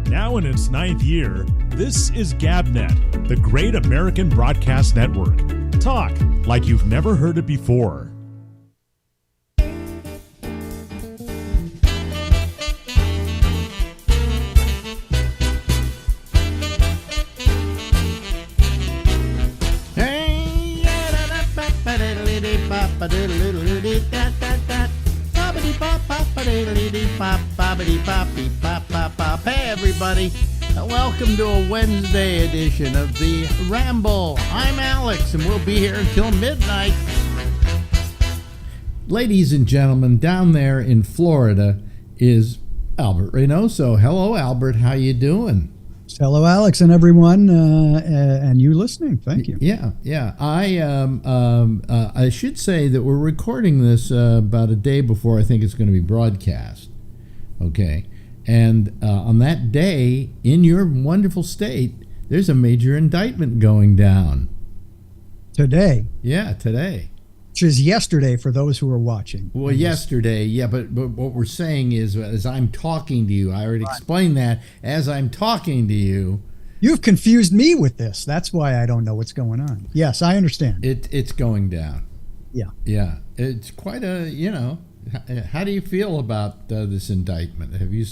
Now in its 9th year, this is GabNet, the Great American Broadcast Network. Talk like you've never heard it before. Hey everybody, welcome to a Wednesday edition of the Ramble. I'm Alex and we'll be here until midnight. Ladies and gentlemen, down there in Florida is Albert Reynoso. Hello Albert, how you doing? Hello, Alex, and everyone, and you listening. Thank you. Yeah. I should say that we're recording this about a day before I think it's going to be broadcast. Okay, and on that day, in your wonderful state, there's a major indictment going down. Today. Yeah, today. Which is yesterday for those who are watching. Well, yesterday, yeah, but what we're saying is, as I'm talking to you, I already explained that, as I'm talking to you. You've confused me with this. That's why I don't know what's going on. Yes, I understand. It's going down. Yeah. Yeah, it's quite a, how do you feel about this indictment? Have you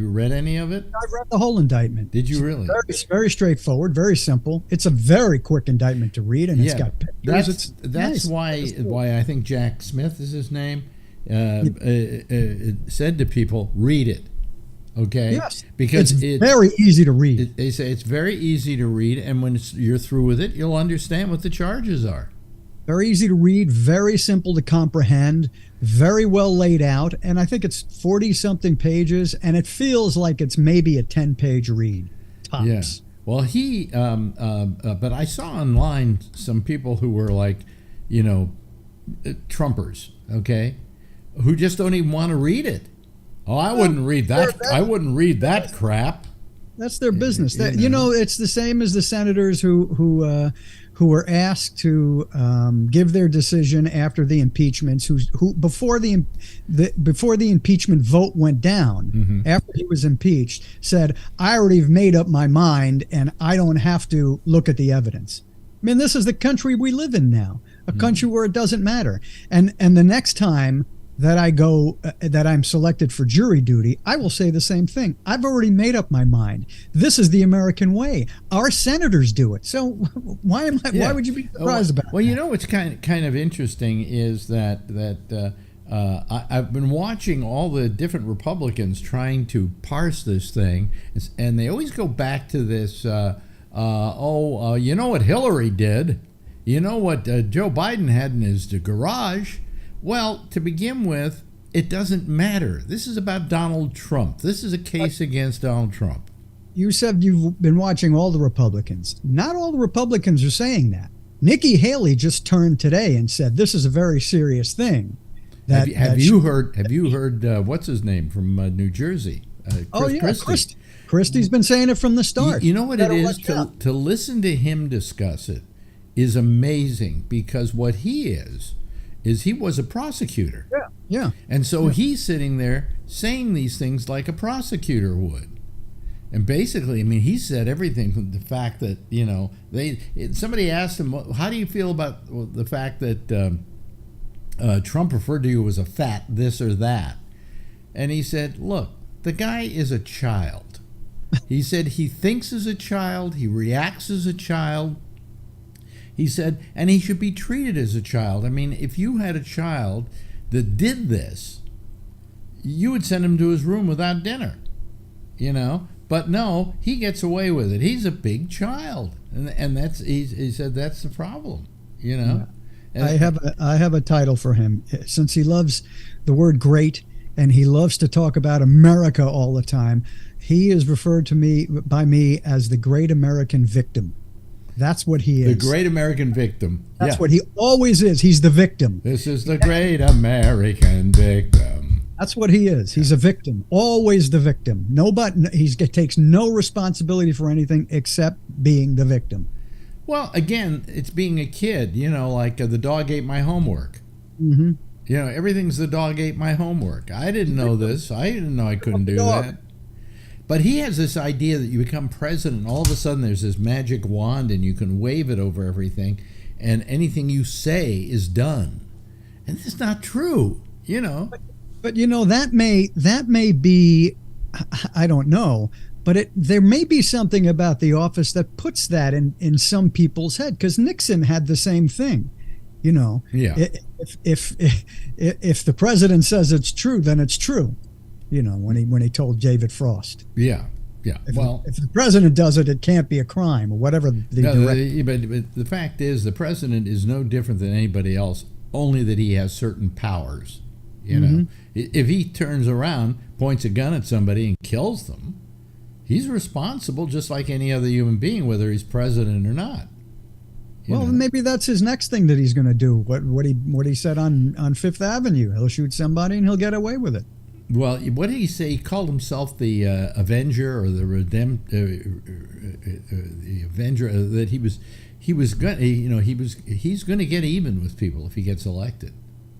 read any of it? I've read the whole indictment. Did you really? It's very straightforward, very simple. It's a very quick indictment to read, and it's got pictures. That's nice. why I think Jack Smith is his name, said to people, read it. Okay? Yes. Because it's very easy to read. They say it's very easy to read, and when you're through with it, you'll understand what the charges are. Very easy to read, very simple to comprehend, very well laid out, and I think it's 40-something pages, and it feels like it's maybe a 10-page read, tops. Yeah. Well, but I saw online some people who were like, Trumpers, okay, who just don't even want to read it. Oh, I wouldn't read that. I wouldn't read that crap. That's their business. It's the same as the senators who were asked to give their decision after the impeachments, who before the impeachment vote went down, after he was impeached, said, "I already have made up my mind, and I don't have to look at the evidence." I mean, this is the country we live in now, a country where it doesn't matter. And the next time that I'm selected for jury duty, I will say the same thing. I've already made up my mind. This is the American way. Our senators do it. So why would you be surprised about it? Well, what's kind of interesting is that I've been watching all the different Republicans trying to parse this thing, and they always go back to this, you know what Hillary did? You know what Joe Biden had in his garage? Well, to begin with, it doesn't matter. This is about Donald Trump. This is a case against Donald Trump. You said you've been watching all the Republicans. Not all the Republicans are saying that. Nikki Haley just turned today and said this is a very serious thing. Have you heard what's his name from New Jersey? Christie. Christie's been saying it from the start. You know what it is? To listen to him discuss it is amazing, because what he is he was a prosecutor. Yeah. And so he's sitting there saying these things like a prosecutor would. And basically, I mean, he said everything from the fact that, somebody asked him, how do you feel about the fact that Trump referred to you as a fat this or that? And he said, look, the guy is a child. He said he thinks as a child, he reacts as a child. He said, and he should be treated as a child. I mean, if you had a child that did this, you would send him to his room without dinner, But no, he gets away with it. He's a big child, and that's he said that's the problem, Yeah. I have a title for him, since he loves the word great and he loves to talk about America all the time. He is referred by me as the Great American Victim. That's what he is. The Great American Victim. That's what he always is. He's the victim. This is the Great American Victim. That's what he is. He's a victim. Always the victim. He takes no responsibility for anything except being the victim. Well, again, it's being a kid. Like the dog ate my homework. Mm-hmm. Everything's the dog ate my homework. I didn't know this. I didn't know I couldn't do that. But he has this idea that you become president, and all of a sudden there's this magic wand, and you can wave it over everything, and anything you say is done. And that's not true, you know. But you know, that may be, I don't know, but there may be something about the office that puts that in some people's head, because Nixon had the same thing. You know, yeah. If the president says it's true, then it's true. You know, when he told David Frost. Yeah. If the president does it, it can't be a crime or whatever. But the fact is, the president is no different than anybody else, only that he has certain powers. You know, if he turns around, points a gun at somebody, and kills them, he's responsible just like any other human being, whether he's president or not. Well, maybe that's his next thing that he's going to do. What he said on Fifth Avenue. He'll shoot somebody and he'll get away with it. Well, what did he say? He called himself the Avenger, or the Avenger. That he's going to get even with people if he gets elected.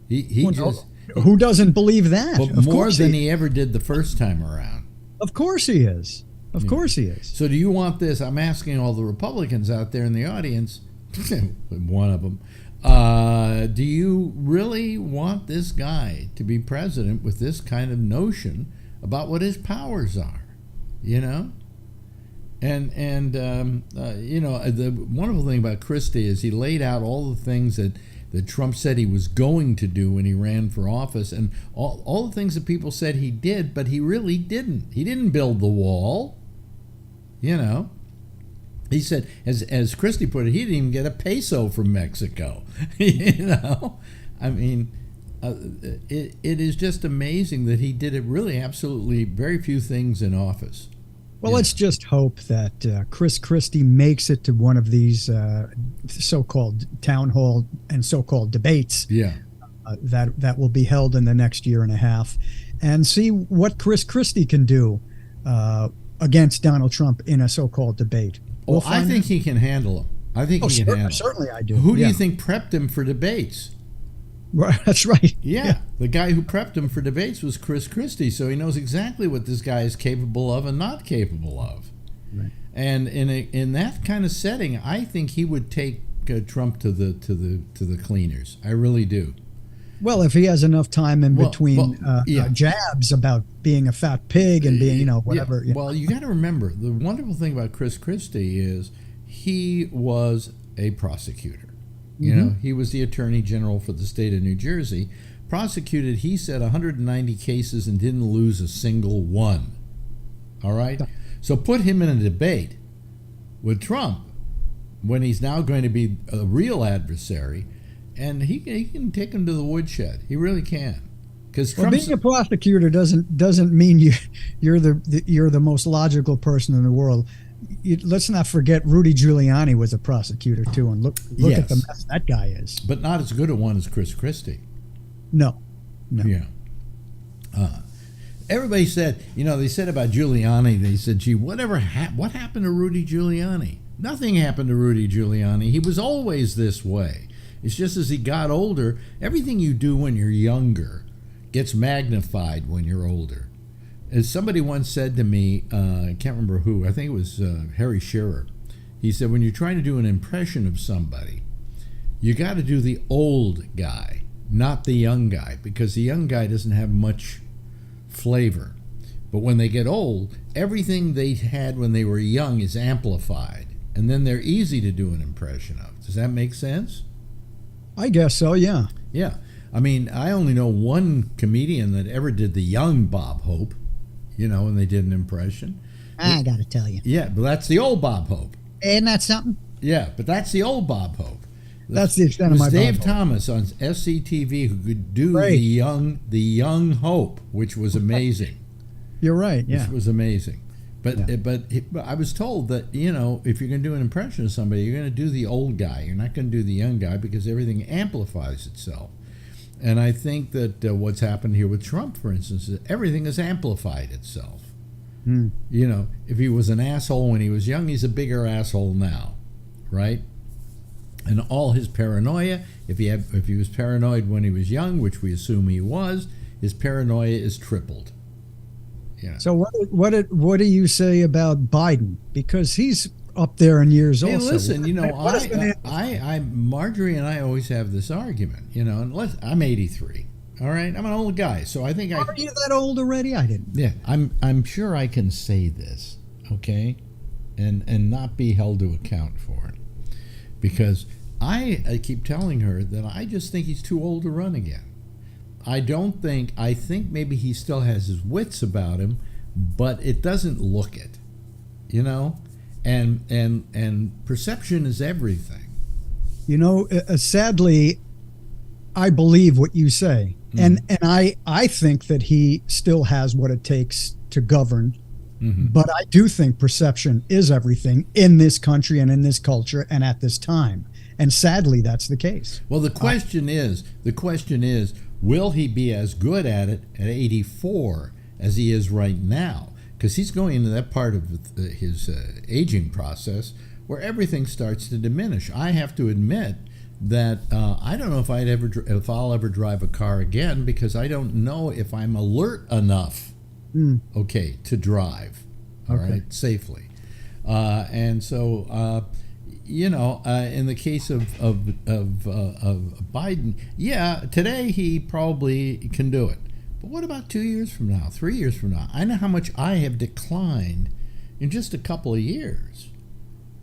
Who doesn't believe that? But more than he ever did the first time around. Of course he is. Of course he is. So do you want this? I'm asking all the Republicans out there in the audience, one of them, do you really want this guy to be president with this kind of notion about what his powers are? You know? And the wonderful thing about Christie is he laid out all the things that Trump said he was going to do when he ran for office, and all the things that people said he did, but he really didn't. He didn't build the wall. You know, he said, as Christie put it, he didn't even get a peso from Mexico. You know, I mean, it is just amazing that he did it really absolutely very few things in office. Well, let's just hope that Chris Christie makes it to one of these so-called town hall and so-called debates. Yeah, that will be held in the next year and a half, and see what Chris Christie can do against Donald Trump in a so-called debate. I think he can handle him. I think he can handle him. Certainly I do. Who do you think prepped him for debates? Right, that's right. Yeah, the guy who prepped him for debates was Chris Christie, so he knows exactly what this guy is capable of and not capable of. Right. And in that kind of setting, I think he would take Trump to the cleaners. I really do. Well, if he has enough time in between jabs about being a fat pig and being, whatever. Yeah. Well, you got to remember, the wonderful thing about Chris Christie is he was a prosecutor. You know, he was the attorney general for the state of New Jersey. Prosecuted, he said, 190 cases and didn't lose a single one. All right? So put him in a debate with Trump when he's now going to be a real adversary, and he can take him to the woodshed. He really can. Because being a prosecutor doesn't mean you're the most logical person in the world. Let's not forget Rudy Giuliani was a prosecutor too, and look at the mess that guy is. But not as good a one as Chris Christie. No. Yeah. Everybody said, they said about Giuliani, they said, gee, what happened to Rudy Giuliani? Nothing happened to Rudy Giuliani. He was always this way. It's just as he got older, everything you do when you're younger gets magnified when you're older. As somebody once said to me, I can't remember who, I think it was Harry Shearer. He said, when you're trying to do an impression of somebody, you got to do the old guy, not the young guy, because the young guy doesn't have much flavor. But when they get old, everything they had when they were young is amplified, and then they're easy to do an impression of. Does that make sense? I guess so, yeah. Yeah. I mean, I only know one comedian that ever did the young Bob Hope. When they did an impression. I got to tell you. Yeah, but that's the old Bob Hope. Isn't that something? Yeah, but that's the old Bob Hope. That's the extent of my Bob Hope. Dave Thomas on SCTV who could do the young Hope, which was amazing. You're right, yeah. Which was amazing. But I was told that, if you're going to do an impression of somebody, you're going to do the old guy. You're not going to do the young guy because everything amplifies itself. And I think that what's happened here with Trump, for instance, is everything has amplified itself. If he was an asshole when he was young, he's a bigger asshole now, right? And all his paranoia, if he was paranoid when he was young, which we assume he was, his paranoia is tripled. You know. So what do you say about Biden? Because he's up there in years Hey, also. listen, you know, What is the- Marjorie and I always have this argument, you know, and I'm 83. All right, I'm an old guy, so I think Are you that old already? I didn't. yeah, I'm sure I can say this, okay, and not be held to account for it, because I keep telling her that I just think he's too old to run again. I think maybe he still has his wits about him, but it doesn't look it, you know, and perception is everything. You know, sadly, I believe what you say, and I think that he still has what it takes to govern. But I do think perception is everything in this country and in this culture and at this time. And sadly, that's the case. Well, the question is, will he be as good at it at 84 as he is right now? Because he's going into that part of his aging process where everything starts to diminish. I have to admit that I don't know if I'll ever drive a car again, because I don't know if I'm alert enough, okay, to drive, all right, safely. And so, you know, in the case of Biden, yeah, today he probably can do it. But what about 2 years from now, 3 years from now? I know how much I have declined in just a couple of years.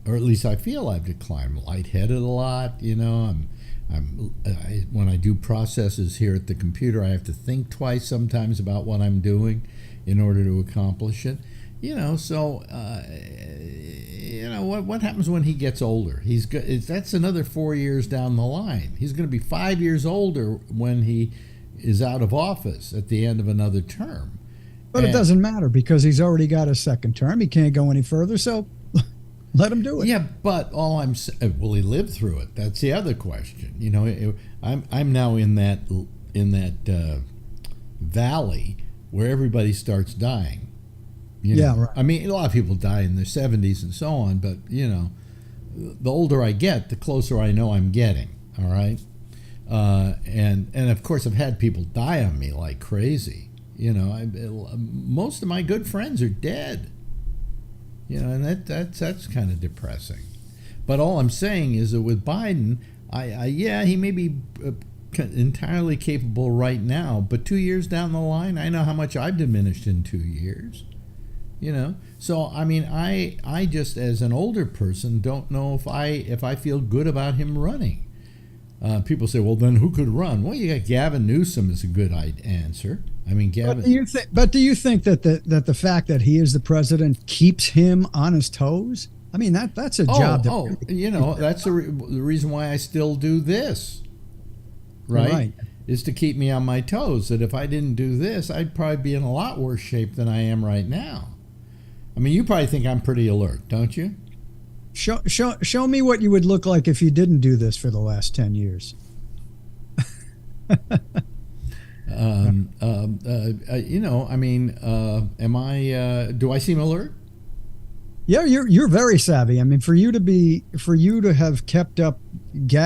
Or at least I feel I've declined. I'm lightheaded a lot, you know. When I do processes here at the computer, I have to think twice sometimes about what I'm doing in order to accomplish it. You know, so you know what happens when he gets older? That's another 4 years down the line. He's going to be 5 years older when he is out of office at the end of another term. But it doesn't matter, because he's already got a second term. He can't go any further, so let him do it. Yeah, but all I'm saying, will he live through it? That's the other question. You know, I'm now in that valley where everybody starts dying. You know? Yeah, right. I mean, a lot of people die in their 70s and so on, but you know, the older I get, the closer I know I'm getting. All right, and of course, I've had people die on me like crazy. You know, most of my good friends are dead. You know, and that's kind of depressing. But all I'm saying is that with Biden, yeah, he may be entirely capable right now, but 2 years down the line, I know how much I've diminished in 2 years. You know, so I mean, I just, as an older person, don't know if I feel good about him running. People say, well, then who could run? Well, you got Gavin Newsom is a good answer. I mean, Gavin. But do you think that the fact that he is the president keeps him on his toes? I mean, that's a job. You know, that's the reason why I still do this. Right? Is to keep me on my toes. That if I didn't do this, I'd probably be in a lot worse shape than I am right now. I mean, you probably think I'm pretty alert, don't you? Show me what you would look like if you didn't do this for the last 10 years. You know, I mean, am I? Do I seem alert? Yeah, you're very savvy. I mean, for you to have kept up,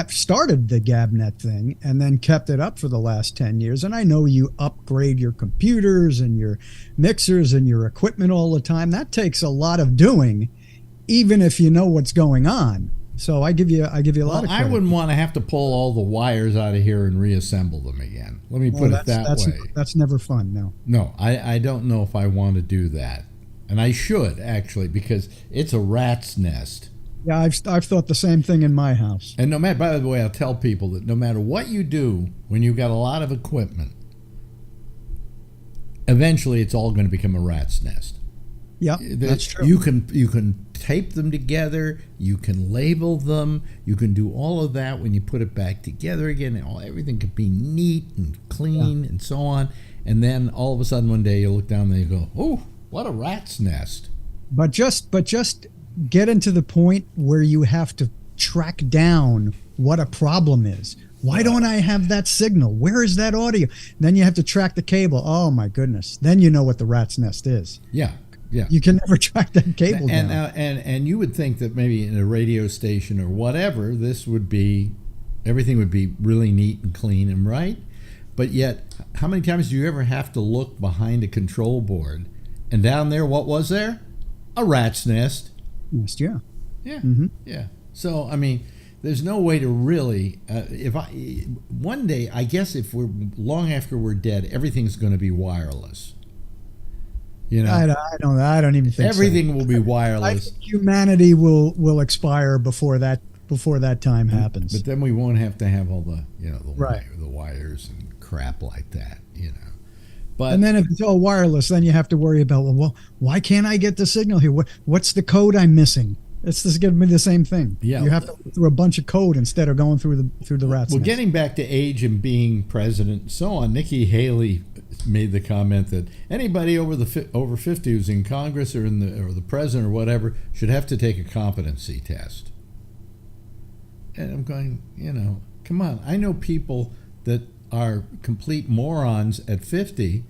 started the GabNet thing and then kept it up for the last 10 years. And I know you upgrade your computers and your mixers and your equipment all the time. That takes a lot of doing, even if you know what's going on. So I give you a lot of credit. I wouldn't want to have to pull all the wires out of here and reassemble them again. Let me put it that way. That's never fun. No. No, I don't know if I want to do that. And I should, actually, because it's a rat's nest. Yeah, I've thought the same thing in my house. And by the way, I'll tell people that no matter what you do when you've got a lot of equipment, eventually it's all going to become a rat's nest. Yeah, that's true. You can tape them together, you can label them, you can do all of that when you put it back together again, and everything can be neat and clean and so on. And then all of a sudden one day you look down and you go, oh, what a rat's nest. But just get into the point where you have to track down what a problem is. Why don't I have that signal? Where is that audio? Then you have to track the cable. Oh my goodness. Then you know what the rat's nest is. Yeah. Yeah. You can never track that cable down. And you would think that maybe in a radio station or whatever, everything would be really neat and clean and right. But yet, how many times do you ever have to look behind a control board And down there, what was there? A rat's nest. Yes, yeah. Yeah, Mm-hmm. yeah. So, I mean, there's no way to really. One day, I guess, if we're long after we're dead, everything's going to be wireless. You know, I don't even think everything so. will be I wireless. think humanity will expire before that time happens. But then we won't have to have all the Right. the wires and crap like that. But And then if it's all wireless, then you have to worry about, well, why can't I get the signal here? What's the code I'm missing? It's just going to be the same thing. Yeah. You have to go through a bunch of code instead of going through the rat's well, nest. getting back to age and being president and so on, Nikki Haley made the comment that anybody over 50 who's in Congress or or the president or whatever should have to take a competency test. And I'm going, come on. I know people that are complete morons at 50,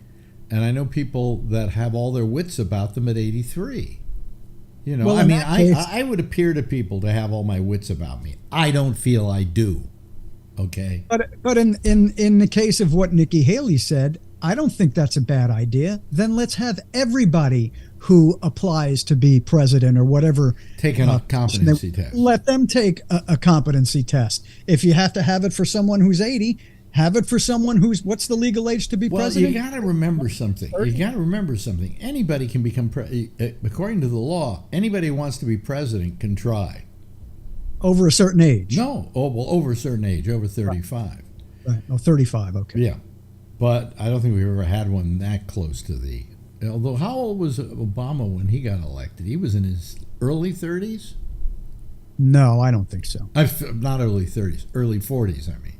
and I know people that have all their wits about them at 83. Well, I in mean, that case- I would appear to people to have all my wits about me. I don't feel I do. Okay. But in the case of what Nikki Haley said, I don't think that's a bad idea. Then let's have everybody who applies to be president or whatever Taking a competency test. Let them take a competency test. If you have to have it for someone who's 80, have it for someone who's, what's the legal age to be Well, president? you got to remember something. Anybody can become according to the law. Anybody who wants to be president can try. Over a certain age. No, over a certain age, over 35. Right. Oh, 35. Okay. Yeah, but I don't think we've ever had one that close to the. Although, how old was Obama when he got elected? He was in his early 30s. No, I don't think so. Not early 30s, early 40s. I mean.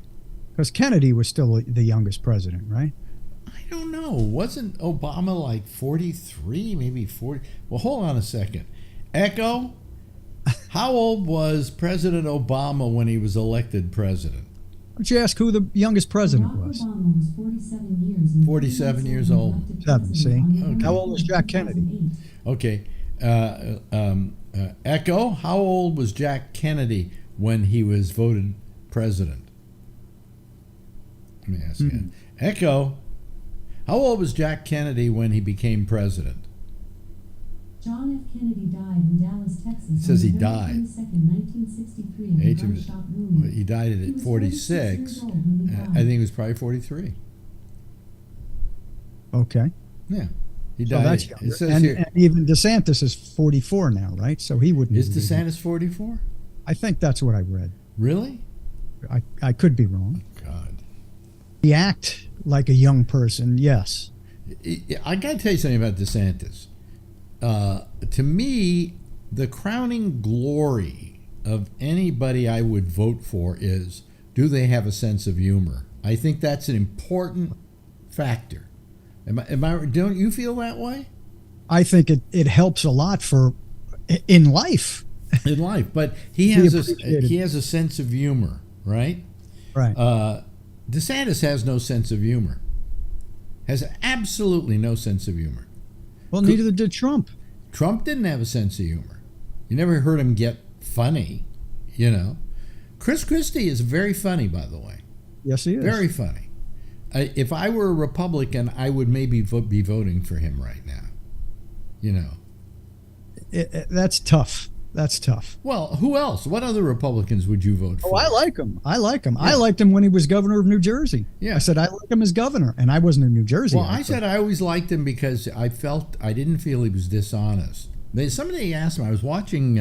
Because Kennedy was still the youngest president, right? I don't know. Wasn't Obama like 43, maybe 40? Well, hold on a second. Echo, how old was President Obama when he was elected president? Why don't you ask who the youngest president was? Obama was 47 years. And 47 years old. Seven, see? Okay. How old was Jack Kennedy? Okay. Echo, how old was Jack Kennedy when he was voted president? Let me ask you. Echo, how old was Jack Kennedy when he became president? John F. Kennedy died in Dallas, Texas. It says he on November died. 22nd, 1963, in a Age of- gunshot wound. He died He at was 46. 46 years old when he died. I think he was probably 43. Okay. Yeah. He So died. that's It younger. says And, here. and even DeSantis is 44 now, right? So he wouldn't. Is even be- DeSantis 44? I think that's what I read. Really? I could be wrong. God. He act like a young person, yes. I got to tell you something about DeSantis. To me, the crowning glory of anybody I would vote for is, do they have a sense of humor? I think that's an important factor. Don't you feel that way? I think it helps a lot in life. In life, but he has a sense of humor, right? Right. DeSantis has no sense of humor. Has absolutely no sense of humor. Well, neither did Trump. Trump didn't have a sense of humor. You never heard him get funny, Chris Christie is very funny, by the way. Yes, he is. Very funny. If I were a Republican, I would maybe be voting for him right now. That's tough. That's tough. Well, who else? What other Republicans would you vote for? Oh, I like him. I Yeah. liked him when he was governor of New Jersey. Yeah. I said I like him as governor, and I wasn't in New Jersey. Well, I said I always liked him because I didn't feel he was dishonest. Somebody asked him. I was watching.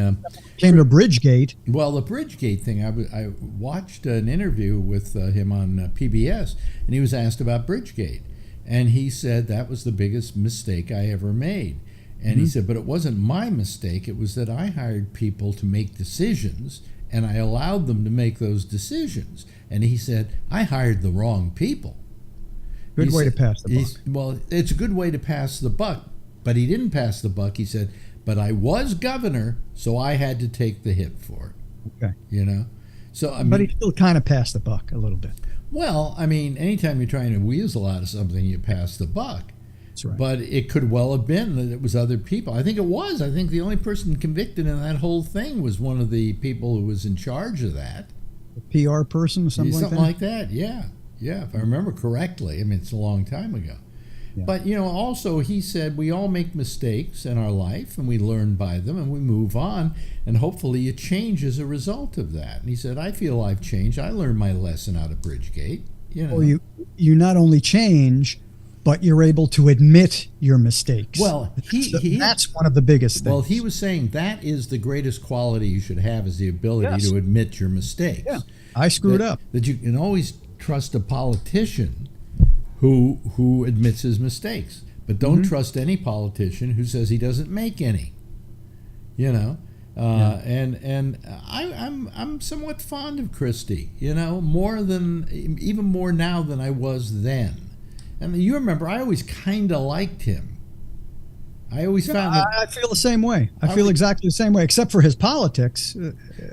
Came to Bridgegate. Well, the Bridgegate thing. I watched an interview with him on PBS, and he was asked about Bridgegate, and he said that was the biggest mistake I ever made. And he said, but it wasn't my mistake. It was that I hired people to make decisions, and I allowed them to make those decisions. And he said, I hired the wrong people. Good way to pass the buck. Well, it's a good way to pass the buck, but he didn't pass the buck. He said, but I was governor, so I had to take the hit for it. Okay. So But he still kind of passed the buck a little bit. Well, I mean, anytime you're trying to weasel out of something, you pass the buck. That's right. But it could well have been that it was other people. I think it was. I think the only person convicted in that whole thing was one of the people who was in charge of that. A PR person or something like that? Yeah. Yeah, if I remember correctly. I mean, it's a long time ago. Yeah. But, you know, also he said we all make mistakes in our life and we learn by them and we move on, and hopefully you change as a result of that. And he said, I feel I've changed. I learned my lesson out of Bridgegate. You know. Well, you not only change, but you're able to admit your mistakes. Well, that's one of the biggest things. Well, he was saying that is the greatest quality you should have, is the ability Yes. to admit your mistakes. Yeah, I screwed up. That you can always trust a politician who admits his mistakes, but don't trust any politician who says he doesn't make any. You know, and I'm somewhat fond of Christie. You know, even more now than I was then. I mean, you remember, I always kind of liked him. I always found that. I feel the same way. I feel exactly the same way, except for his politics.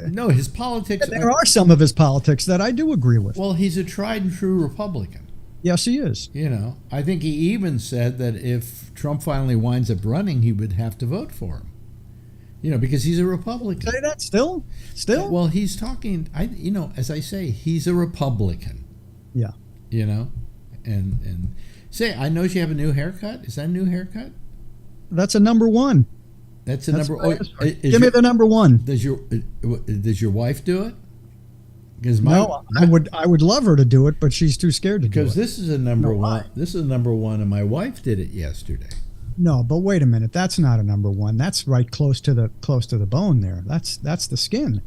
No, his politics. There are some of his politics that I do agree with. Well, he's a tried and true Republican. Yes, he is. You know, I think he even said that if Trump finally winds up running, he would have to vote for him. You know, because he's a Republican. Say that still? Well, he's talking. You know, as I say, he's a Republican. Yeah. You know, and say, I noticed you have a new haircut. Is that a new haircut? That's a number one. That's a number. Give me the number one. Does your wife do it? Because I would love her to do it, but she's too scared to do it. Because this is a number one. This is a number one, and my wife did it yesterday. No, but wait a minute. That's not a number one. That's right close to the bone there. That's the skin.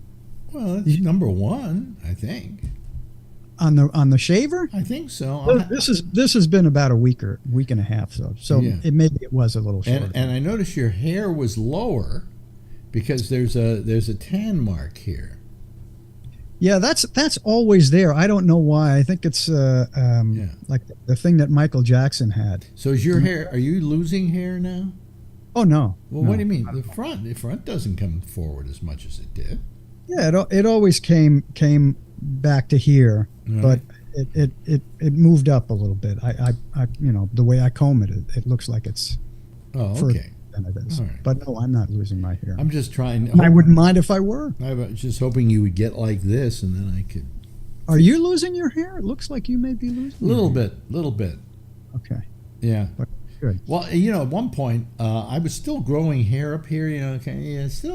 Well, that's number one, I think. On the shaver? I think so. This has been about a week and a half, so Yeah. maybe it was a little shorter. And I noticed your hair was lower because there's a tan mark here. Yeah, that's always there. I don't know why. I think it's like the thing that Michael Jackson had. So is your hair? Are you losing hair now? Oh no. Well, what do you mean? The front doesn't come forward as much as it did. Yeah, it always came back to here, Right. but it moved up a little bit. I you know, the way I comb it, it looks like it's further Okay. than it is. All right. But no, I'm not losing my hair. I'm just trying. I wouldn't mind if I were. I was just hoping you would get like this, and then I could. Are you losing your hair? It looks like you may be losing. Little bit. Okay. Yeah. But good. Well, you know, at one point, I was still growing hair up here. You know,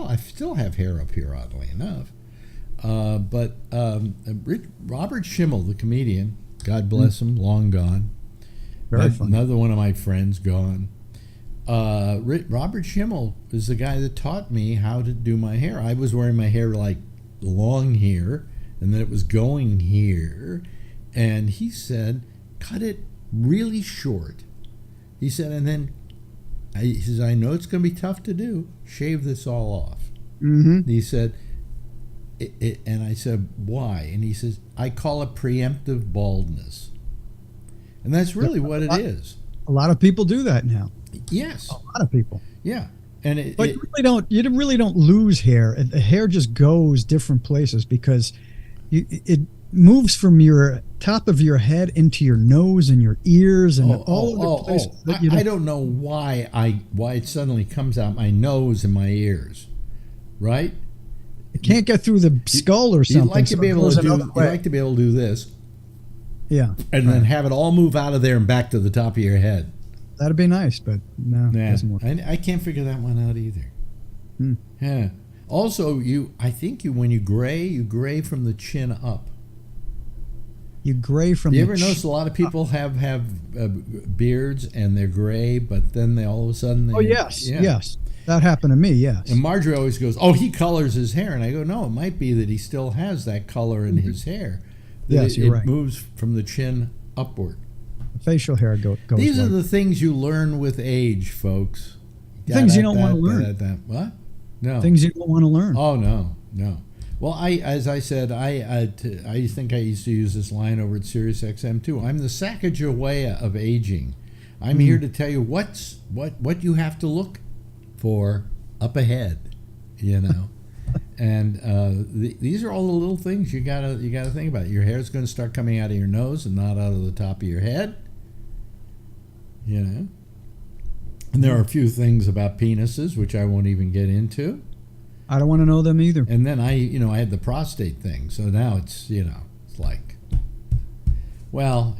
I still have hair up here, oddly enough. But Robert Schimmel, the comedian, God bless him, long gone. Very funny. Another one of my friends gone. Robert Schimmel is the guy that taught me how to do my hair. I was wearing my hair like long here, and then it was going here. And he said, cut it really short. He said, and then he says, I know it's going to be tough to do. Shave this all off. Mm-hmm. He said, and I said, why? And he says, I call it preemptive baldness. And that's really what it is. A lot of people do that now. Yes. A lot of people. Yeah. And But you really don't lose hair. The hair just goes different places because it moves from your top of your head into your nose and your ears and all of the places. That I don't know why it suddenly comes out my nose and my ears, right? It can't get through the skull or something. You'd like to be able to do. another You'd way. like to be able to do this, Yeah, and then have it all move out of there and back to the top of your head. that'd be nice, but no, it Yeah, doesn't work. I can't figure that one out either. Hmm. Yeah. Also, I think when you gray from the chin up. You gray from. You the ever notice a lot of people have beards and they're gray, but then they all of a sudden. Oh yes, yes, that happened to me. Yes. And Marjorie always goes, "Oh, he colors his hair," and I go, "No, it might be that he still has that color in his hair. That Yes, you're it right. moves from the chin upward." Facial hair goes. These are like- the things you learn with age, folks. Things you don't want to learn. What? No. Things you don't want to learn. Oh no. Well, as I said, I think I used to use this line over at Sirius XM too. I'm the Sacagawea of aging. I'm here to tell you what you have to look for up ahead. You know, and these are all the little things you gotta think about. Your hair's going to start coming out of your nose and not out of the top of your head. You know, and there are a few things about penises which I won't even get into. I don't want to know them either. And then I had the prostate thing, so now it's like, Well,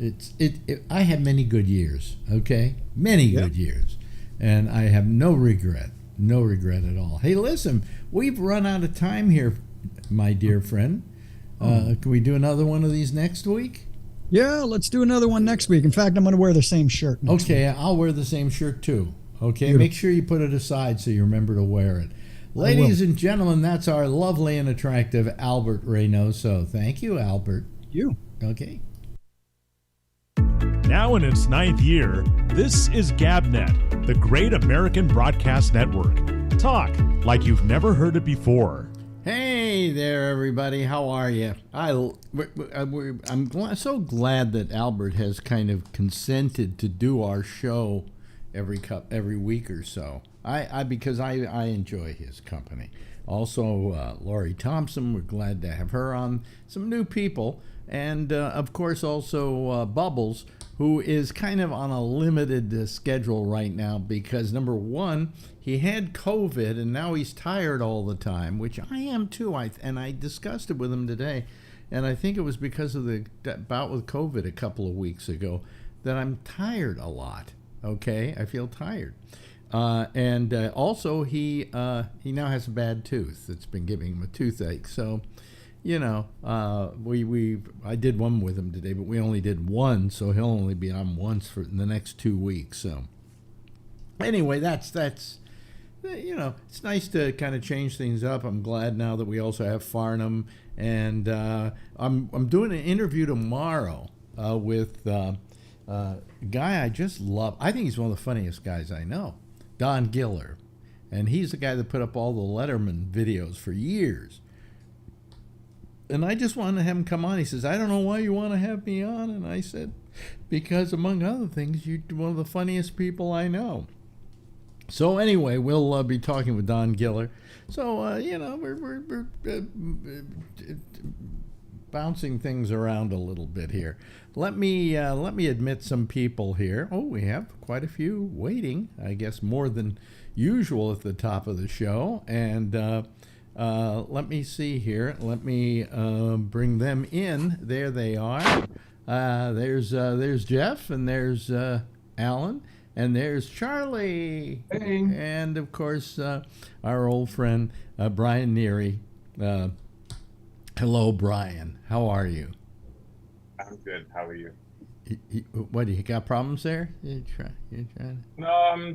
I had many good years. Okay, many good years, and I have no regret at all. Hey, listen, we've run out of time here, my dear friend. Can we do another one of these next week? Yeah, let's do another one next week. In fact, I'm going to wear the same shirt next week. I'll wear the same shirt too. Okay, Beautiful. make sure you put it aside so you remember to wear it. Ladies and gentlemen, that's our lovely and attractive Albert Reynoso. Thank you, Albert. You. Okay. Now in its 9th year, this is GabNet, the Great American Broadcast Network. Talk like you've never heard it before. Hey there, everybody. How are you? I'm so glad that Albert has kind of consented to do our show every week or so. Because I enjoy his company. Also, Lori Thompson, we're glad to have her on. Some new people, and of course also Bubbles, who is kind of on a limited schedule right now because, number one, he had COVID and now he's tired all the time, which I am too. And I discussed it with him today, and I think it was because of the bout with COVID a couple of weeks ago that I'm tired a lot. Okay, I feel tired. And also he now has a bad tooth. It's been giving him a toothache. So, you know, I did one with him today, but we only did one, so he'll only be on once for the next 2 weeks. So, anyway, that's you know, it's nice to kind of change things up. I'm glad now that we also have Farnham, and I'm doing an interview tomorrow with a guy I just love. I think he's one of the funniest guys I know, Don Giller, and he's the guy that put up all the Letterman videos for years. And I just wanted to have him come on. He says, I don't know why you want to have me on. And I said, because among other things, you're one of the funniest people I know. So anyway, we'll be talking with Don Giller. So, you know, we're bouncing things around a little bit here. Let me admit some people here. Oh, we have quite a few waiting. I guess more than usual at the top of the show. And let me see here. Let me bring them in. There they are. There's Jeff, and there's Alan, and there's Charlie. Hey. And of course our old friend Brian Neary. Hello, Brian. How are you? I'm good. How are you? What, you got problems there? You trying? No,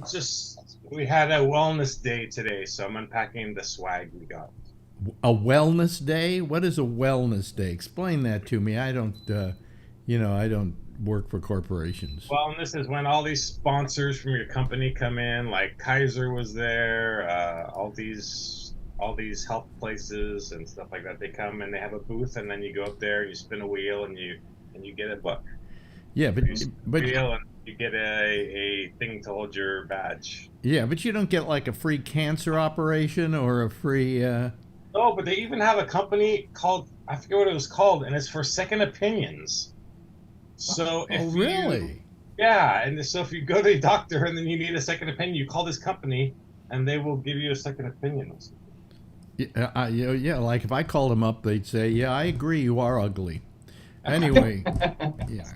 we had a wellness day today, so I'm unpacking the swag we got. A wellness day? What is a wellness day? Explain that to me. I don't work for corporations. Well, and this is when all these sponsors from your company come in, like Kaiser was there, all these health places and stuff like that. They come and they have a booth, and then you go up there, you spin a wheel, and you get a book. Yeah, but you get a thing to hold your badge. Yeah, but you don't get like a free cancer operation or a free. No, but they even have a company called, I forget what it was called, and it's for second opinions. So really? Yeah, and so if you go to a doctor and then you need a second opinion, you call this company, and they will give you a second opinion. Yeah, like if I called them up, they'd say, "Yeah, I agree, you are ugly." Anyway, yeah.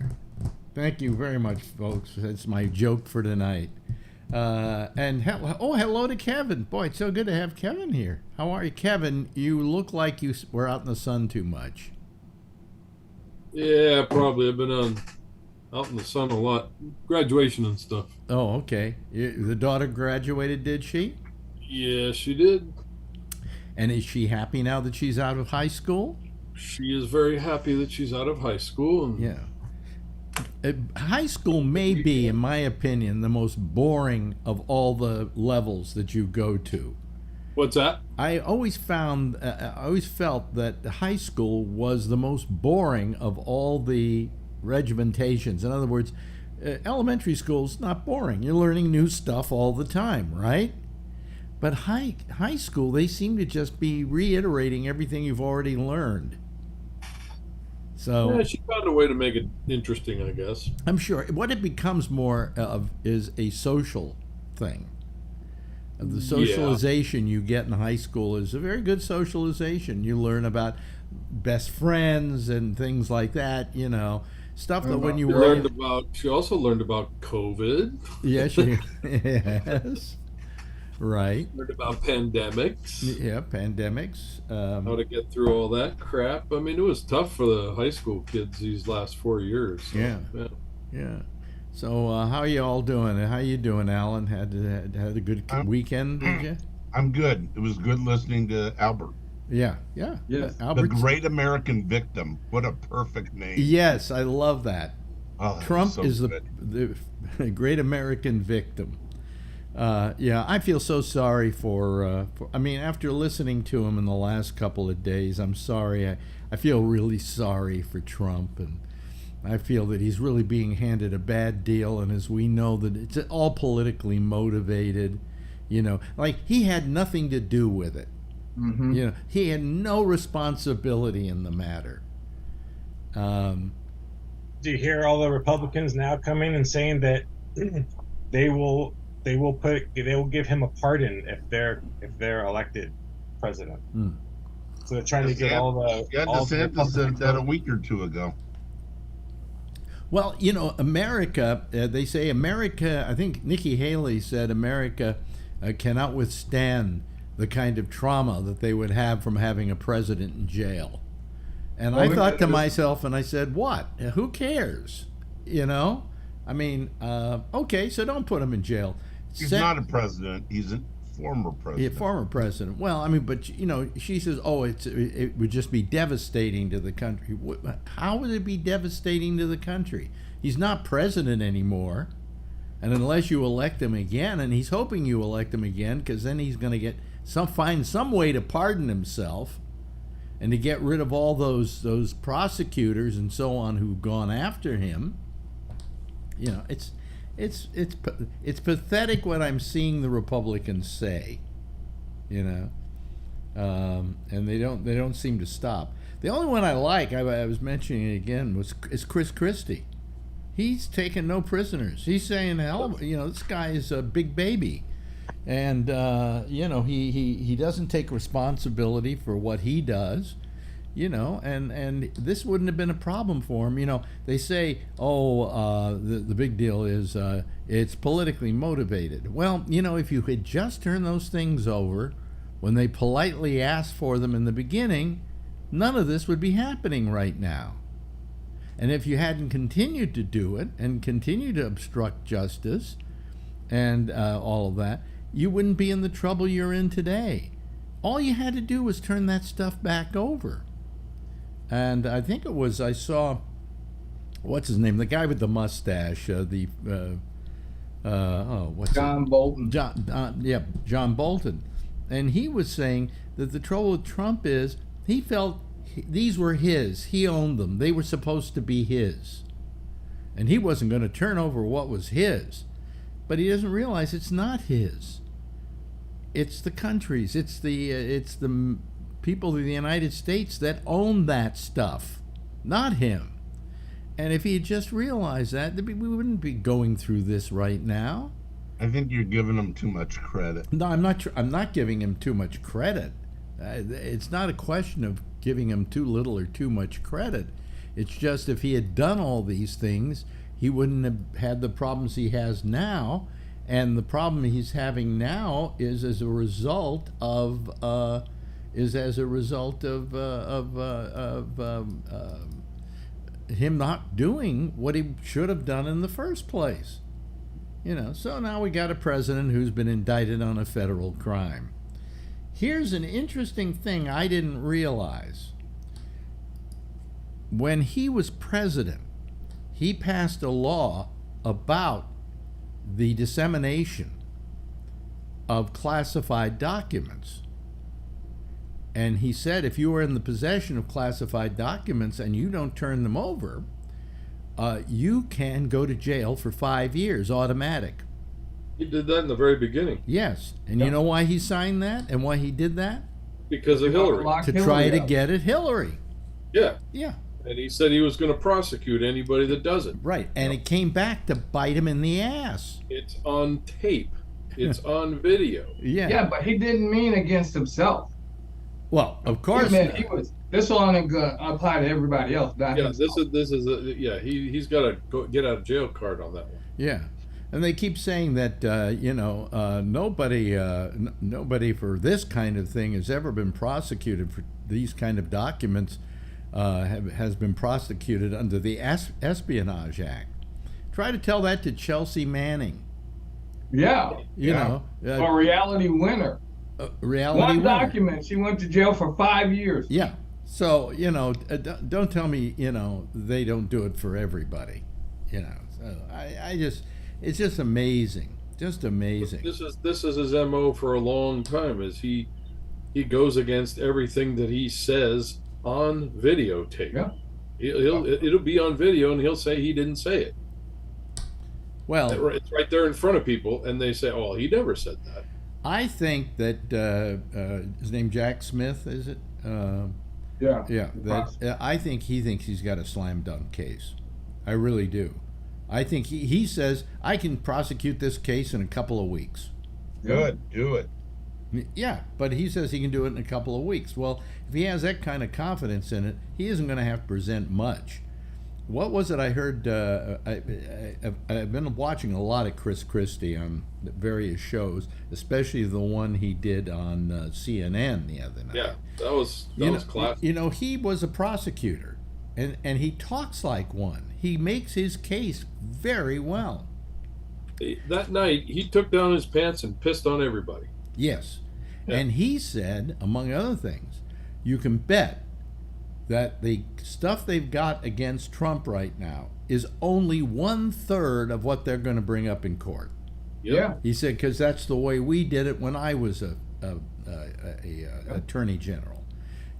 Thank you very much, folks. That's my joke for tonight. And hello to Kevin. Boy, it's so good to have Kevin here. How are you, Kevin? You look like you were out in the sun too much. Yeah, probably. I've been out in the sun a lot. Graduation and stuff. Oh, okay. The daughter graduated, did she? Yeah, she did. And is she happy now that she's out of high school? She is very happy that she's out of high school. And yeah. High school may be, in my opinion, the most boring of all the levels that you go to. What's that? I always felt that high school was the most boring of all the regimentations. In other words, elementary school's not boring. You're learning new stuff all the time, right? But high school, they seem to just be reiterating everything you've already learned. So yeah, she found a way to make it interesting, I guess. I'm sure. What it becomes more of is a social thing. The socialization you get in high school is a very good socialization. You learn about best friends and things like that, you know. stuff that when you She were She also learned about COVID. yes, yes, right, Learned about pandemics. yeah, pandemics. How to get through all that crap. I mean, it was tough for the high school kids these last 4 years. So, Yeah. Yeah. So how are you all doing? How you doing, Alan? Had a good weekend, did you? I'm good. It was good listening to Albert. Yeah, yeah. Yes. The Albert's, Great American Victim. What a perfect name. yes, I love that. Oh, that Trump was so is good. the great American victim. Yeah, I feel so sorry for. I mean, after listening to him in the last couple of days, I'm sorry. I feel really sorry for Trump, and I feel that he's really being handed a bad deal. And as we know, that it's all politically motivated. You know, like he had nothing to do with it. Mm-hmm. You know, he had no responsibility in the matter. Do you hear all the Republicans now coming and saying that they will give him a pardon if they're elected president? Mm. So they're trying to get all the. Yeah, DeSantis said that a week or two ago. Well, you know, America, they say America, I think Nikki Haley said America cannot withstand the kind of trauma that they would have from having a president in jail. And I thought to myself, and I said, what? Who cares? You know? I mean, okay, so don't put him in jail. He's not a president. He's a former president. Yeah, former president. Well, I mean, but, you know, she says, oh, it would just be devastating to the country. How would it be devastating to the country? He's not president anymore. And unless you elect him again, and he's hoping you elect him again, because then he's going to find some way to pardon himself and to get rid of all those prosecutors and so on who've gone after him. You know, it's pathetic what I'm seeing the Republicans say. You know, and they don't seem to stop. The only one I like, I was mentioning it again, is Chris Christie. He's taking no prisoners. He's saying, hell, you know, this guy is a big baby. And, you know, he doesn't take responsibility for what he does, you know, and this wouldn't have been a problem for him. You know, they say, the big deal is it's politically motivated. Well, you know, if you could just turn those things over when they politely asked for them in the beginning, none of this would be happening right now. And if you hadn't continued to do it and continued to obstruct justice and all of that, you wouldn't be in the trouble you're in today. All you had to do was turn that stuff back over. And I think I saw, what's his name? The guy with the mustache, John Bolton. John Bolton. And he was saying that the trouble with Trump is he felt these were his. He owned them. They were supposed to be his. And he wasn't going to turn over what was his. But he doesn't realize it's not his. It's the country's. It's the people of the United States that own that stuff, not him. And if he had just realized that, we wouldn't be going through this right now. I think you're giving him too much credit. No, I'm not giving him too much credit. It's not a question of giving him too little or too much credit. It's just if he had done all these things, he wouldn't have had the problems he has now. And the problem he's having now is as a result of him not doing what he should have done in the first place. You know, so now we got a president who's been indicted on a federal crime. Here's an interesting thing I didn't realize. When he was president, he passed a law about the dissemination of classified documents. And he said if you are in the possession of classified documents and you don't turn them over, you can go to jail for 5 years, automatic. He did that in the very beginning. Yes. And you know why he signed that and why he did that? Because of Hillary. To try to get at Hillary. Yeah. Yeah. And he said he was going to prosecute anybody that does it. Right. And it came back to bite him in the ass. It's on tape. It's on video. Yeah. Yeah, but he didn't mean against himself. Well, of course. This one ain't gonna apply to everybody else. Yeah, he's got a get out of jail card on that one. Yeah, and they keep saying that nobody for this kind of thing has ever been prosecuted for these kind of documents. Has been prosecuted under the Espionage Act. Try to tell that to Chelsea Manning. Yeah, a reality winner. Reality winner. Document. She went to jail for 5 years. Yeah. So don't tell me they don't do it for everybody. So it's just amazing, just amazing. This is his MO for a long time. Is he goes against everything that he says on videotape. Yeah. It'll be on video, and he'll say he didn't say it. Well, it's right there in front of people, and they say, "Oh, he never said that." I think that his name Jack Smith, is it? Yeah. I think he thinks he's got a slam dunk case. I really do. I think he says I can prosecute this case in a couple of weeks. Good, do it. Yeah, but he says he can do it in a couple of weeks. Well, if he has that kind of confidence in it, he isn't going to have to present much. What was it I heard? I've been watching a lot of Chris Christie on various shows, especially the one he did on CNN the other night. Yeah, that was classic. He was a prosecutor, and he talks like one. He makes his case very well. That night, he took down his pants and pissed on everybody. Yes. Yeah. And he said, among other things, you can bet that the stuff they've got against Trump right now is only 1/3 of what they're going to bring up in court. Yeah. He said, because that's the way we did it when I was a attorney general.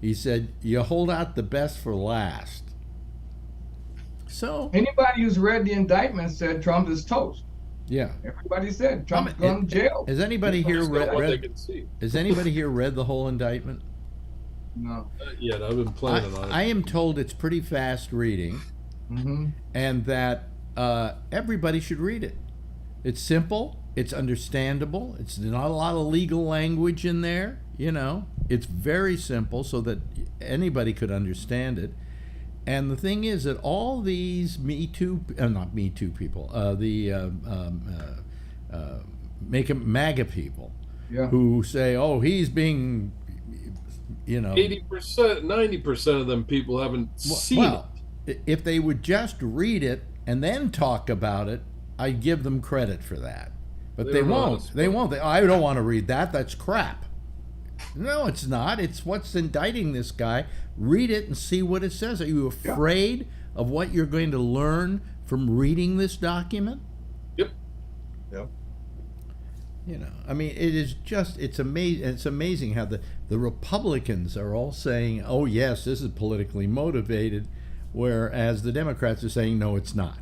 He said, you hold out the best for last. So anybody who's read the indictment said Trump is toast. Yeah. Everybody said Trump's going to jail. Has anybody here read? Has anybody here read the whole indictment? No. Not yet. I've been planning on it. I am told it's pretty fast reading, and that everybody should read it. It's simple. It's understandable. It's not a lot of legal language in there. It's very simple so that anybody could understand it. And the thing is that all these not Me Too people, MAGA people, who say, "Oh, he's being," 80%, 90% of them people haven't seen it. If they would just read it and then talk about it, I'd give them credit for that. But they won't. They won't. I don't want to read that. That's crap. No, it's not. It's what's indicting this guy. Read it and see what it says. Are you afraid of what you're going to learn from reading this document? Yep. It's amazing. It's amazing how the Republicans are all saying, "Oh yes, this is politically motivated," whereas the Democrats are saying, "No, it's not."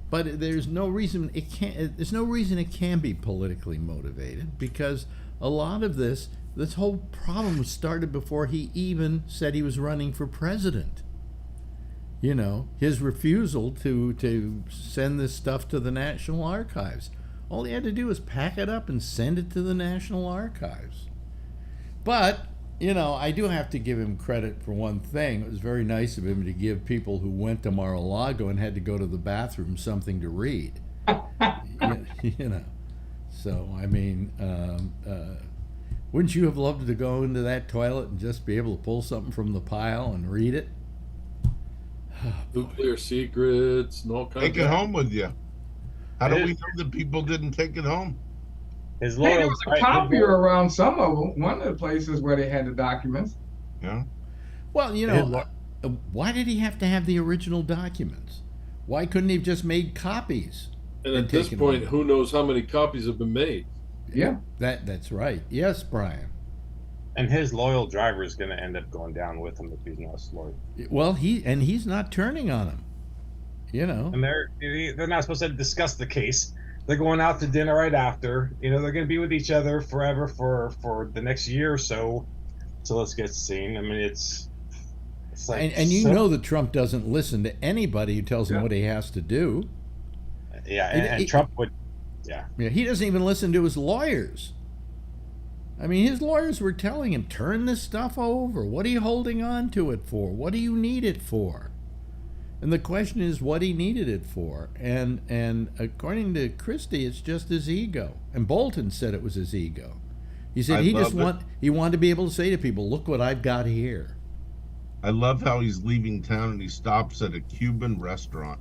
But there's no reason it can't. There's no reason it can be politically motivated, because a lot of this whole problem started before he even said he was running for president. His refusal to send this stuff to the National Archives. All he had to do was pack it up and send it to the National Archives. But, I do have to give him credit for one thing. It was very nice of him to give people who went to Mar-a-Lago and had to go to the bathroom something to read. So, wouldn't you have loved to go into that toilet and just be able to pull something from the pile and read it? Nuclear secrets and all kinds Take it home with you. How do we know that people didn't take it home? There was a copier around some of them. One of the places where they had the documents. Yeah. Well, why did he have to have the original documents? Why couldn't he have just made copies? And at this point, who knows how many copies have been made? Yeah. That's right. Yes, Brian. And his loyal driver is going to end up going down with him if he's not slow. Well, he's not turning on him. And they're not supposed to discuss the case. They're going out to dinner right after. They're going to be with each other forever for the next year or so. So let's get seen. it's like, and that Trump doesn't listen to anybody who tells him what he has to do. Yeah, and Trump would. Yeah. He doesn't even listen to his lawyers. I mean, his lawyers were telling him, turn this stuff over. What are you holding on to it for? What do you need it for? And the question is what he needed it for. And according to Christie, it's just his ego. And Bolton said it was his ego. He said he wanted to be able to say to people, look what I've got here. I love how he's leaving town and he stops at a Cuban restaurant,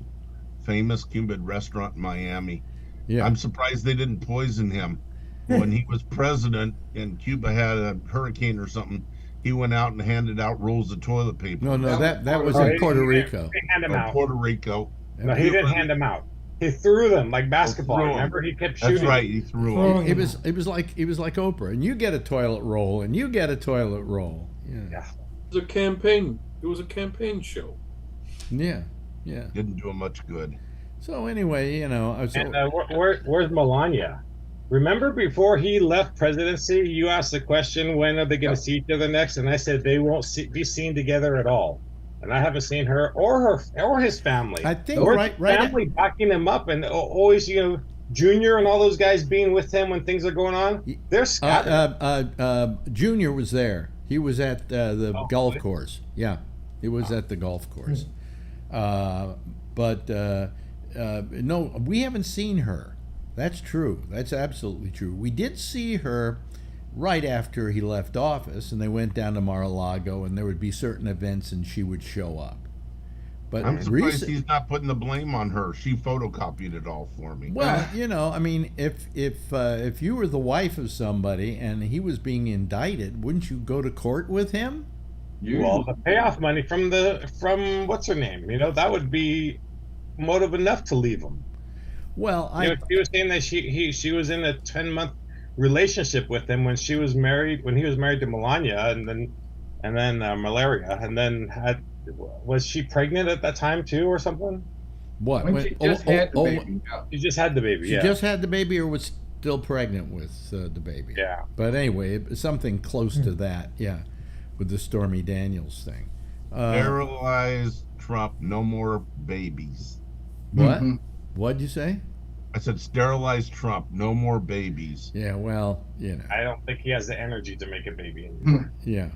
famous Cuban restaurant in Miami. Yeah. I'm surprised they didn't poison him. When he was president and Cuba had a hurricane or something, he went out and handed out rolls of toilet paper. No, that was in Puerto Rico. He handed them out. Puerto Rico. No, he didn't hand them out. He threw them like basketball. Remember, he kept shooting. That's right. He threw them. It was like Oprah, and you get a toilet roll, and you get a toilet roll. Yeah. It was a campaign. It was a campaign show. Yeah. Didn't do him much good. So anyway, where's Melania? Remember before he left presidency, you asked the question, when are they going to see each other next? And I said they won't be seen together at all. And I haven't seen her or his family. I think family backing him up, and always, Junior and all those guys being with him when things are going on. They're scattered. Junior was there. He was at the golf course. Yeah, he was at the golf course. But no, we haven't seen her. That's true. That's absolutely true. We did see her right after he left office, and they went down to Mar-a-Lago, and there would be certain events, and she would show up. But I'm surprised he's not putting the blame on her. She photocopied it all for me. Well, I mean, if you were the wife of somebody and he was being indicted, wouldn't you go to court with him? Well, the payoff money from what's her name? That would be motive enough to leave him. Well, she was saying that she was in a 10-month relationship with him when he was married to Melania, and then malaria, and then was she pregnant at that time too, or something? What? When she just had the baby. She just had the baby. She just had the baby, or was still pregnant with the baby. Yeah. But anyway, something close to that. Yeah, with the Stormy Daniels thing. Sterilize Trump. No more babies. What? What'd you say? I said sterilize Trump. No more babies. Yeah. Well, I don't think he has the energy to make a baby anymore. Yeah.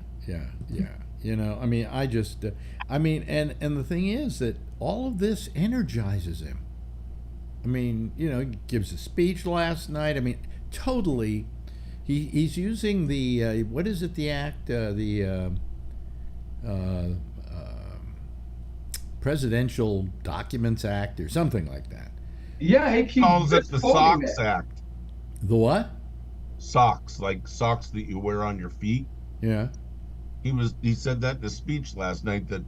I mean, and the thing is that all of this energizes him. I mean, he gives a speech last night. I mean, totally, he's using the what is it? The act, Presidential Documents Act, or something like that. Yeah, he calls it the Socks Act. The what? Socks, like socks that you wear on your feet. Yeah. He said that in a speech last night that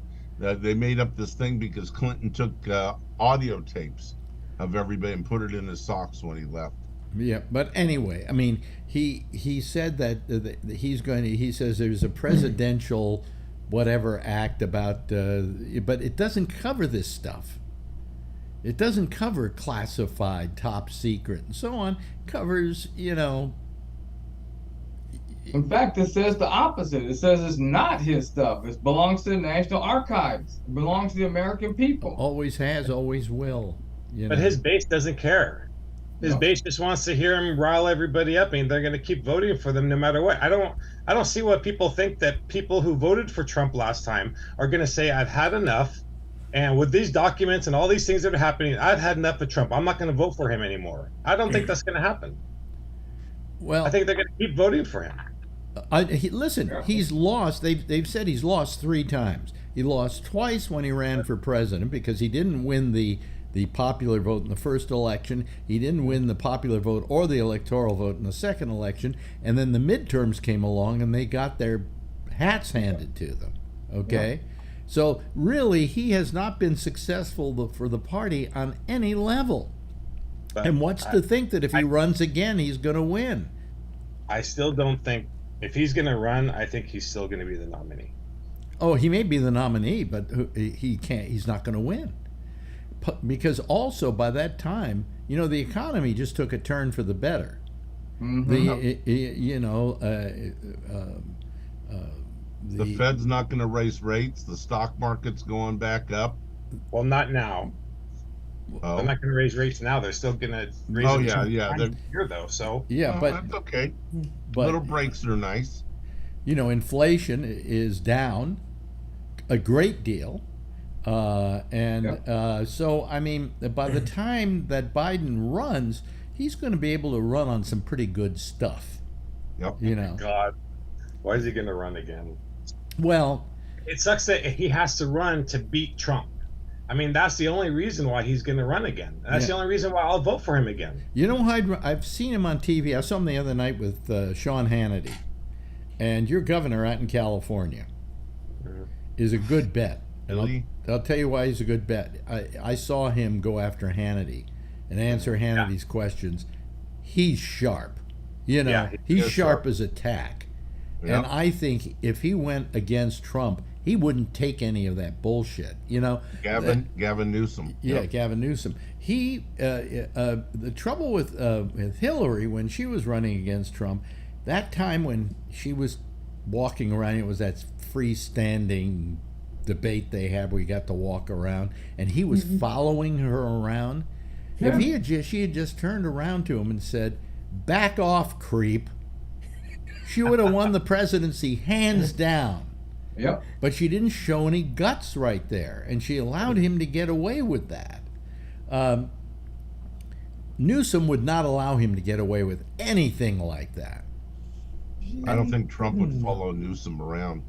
they made up this thing because Clinton took audio tapes of everybody and put it in his socks when he left. Yeah, but anyway, I mean, he said that he says there's a presidential whatever act about, but it doesn't cover this stuff. It doesn't cover classified, top secret, and so on. It covers, In fact, it says the opposite. It says it's not his stuff. It belongs to the National Archives. It belongs to the American people. Always has, always will. But his base doesn't care. His base just wants to hear him rile everybody up, and they're going to keep voting for them no matter what. I don't see what people think that people who voted for Trump last time are going to say, I've had enough. And with these documents and all these things that are happening, I've had enough of Trump. I'm not going to vote for him anymore. I don't think that's going to happen. Well, I think they're going to keep voting for him. Listen, he's lost. They've said he's lost 3 times. He lost twice when he ran for president because he didn't win the popular vote in the first election. He didn't win the popular vote or the electoral vote in the second election. And then the midterms came along and they got their hats handed to them. Okay? Yeah. So really, he has not been successful for the party on any level. But and what's to think that if he runs again, he's going to win? I still don't think, if he's going to run, I think he's still going to be the nominee. Oh, he may be the nominee, but he can't. He's not going to win. Because also by that time, the economy just took a turn for the better. The Fed's not going to raise rates. The stock market's going back up. Well, not now. They're not going to raise rates now. They're still going to raise Oh it yeah, 2 yeah. times a year, though. So Yeah, Well, that's okay. but Little breaks are nice. inflation is down a great deal. So, I mean, by the time that Biden runs, he's going to be able to run on some pretty good stuff. Yep. God, why is he going to run again? Well, It sucks that he has to run to beat Trump. I mean, that's the only reason why he's going to run again. That's the only reason why I'll vote for him again. I've seen him on TV. I saw him the other night with Sean Hannity. And your governor out in California is a good bet. And Really? I'll tell you why he's a good bet. I saw him go after Hannity and answer Hannity's questions. He's sharp. He's sharp as a tack. Yeah. And I think if he went against Trump, he wouldn't take any of that bullshit. Gavin Newsom. Yeah, Yep. Gavin Newsom. The trouble with Hillary when she was running against Trump, that time when she was walking around, it was that freestanding debate they had where you got to walk around, and he was following her around. Yeah. If she had just turned around to him and said, "Back off, creep," she would have won the presidency hands down. Yep. But she didn't show any guts right there, and she allowed him to get away with that. Newsom would not allow him to get away with anything like that. I don't think Trump would follow Newsom around.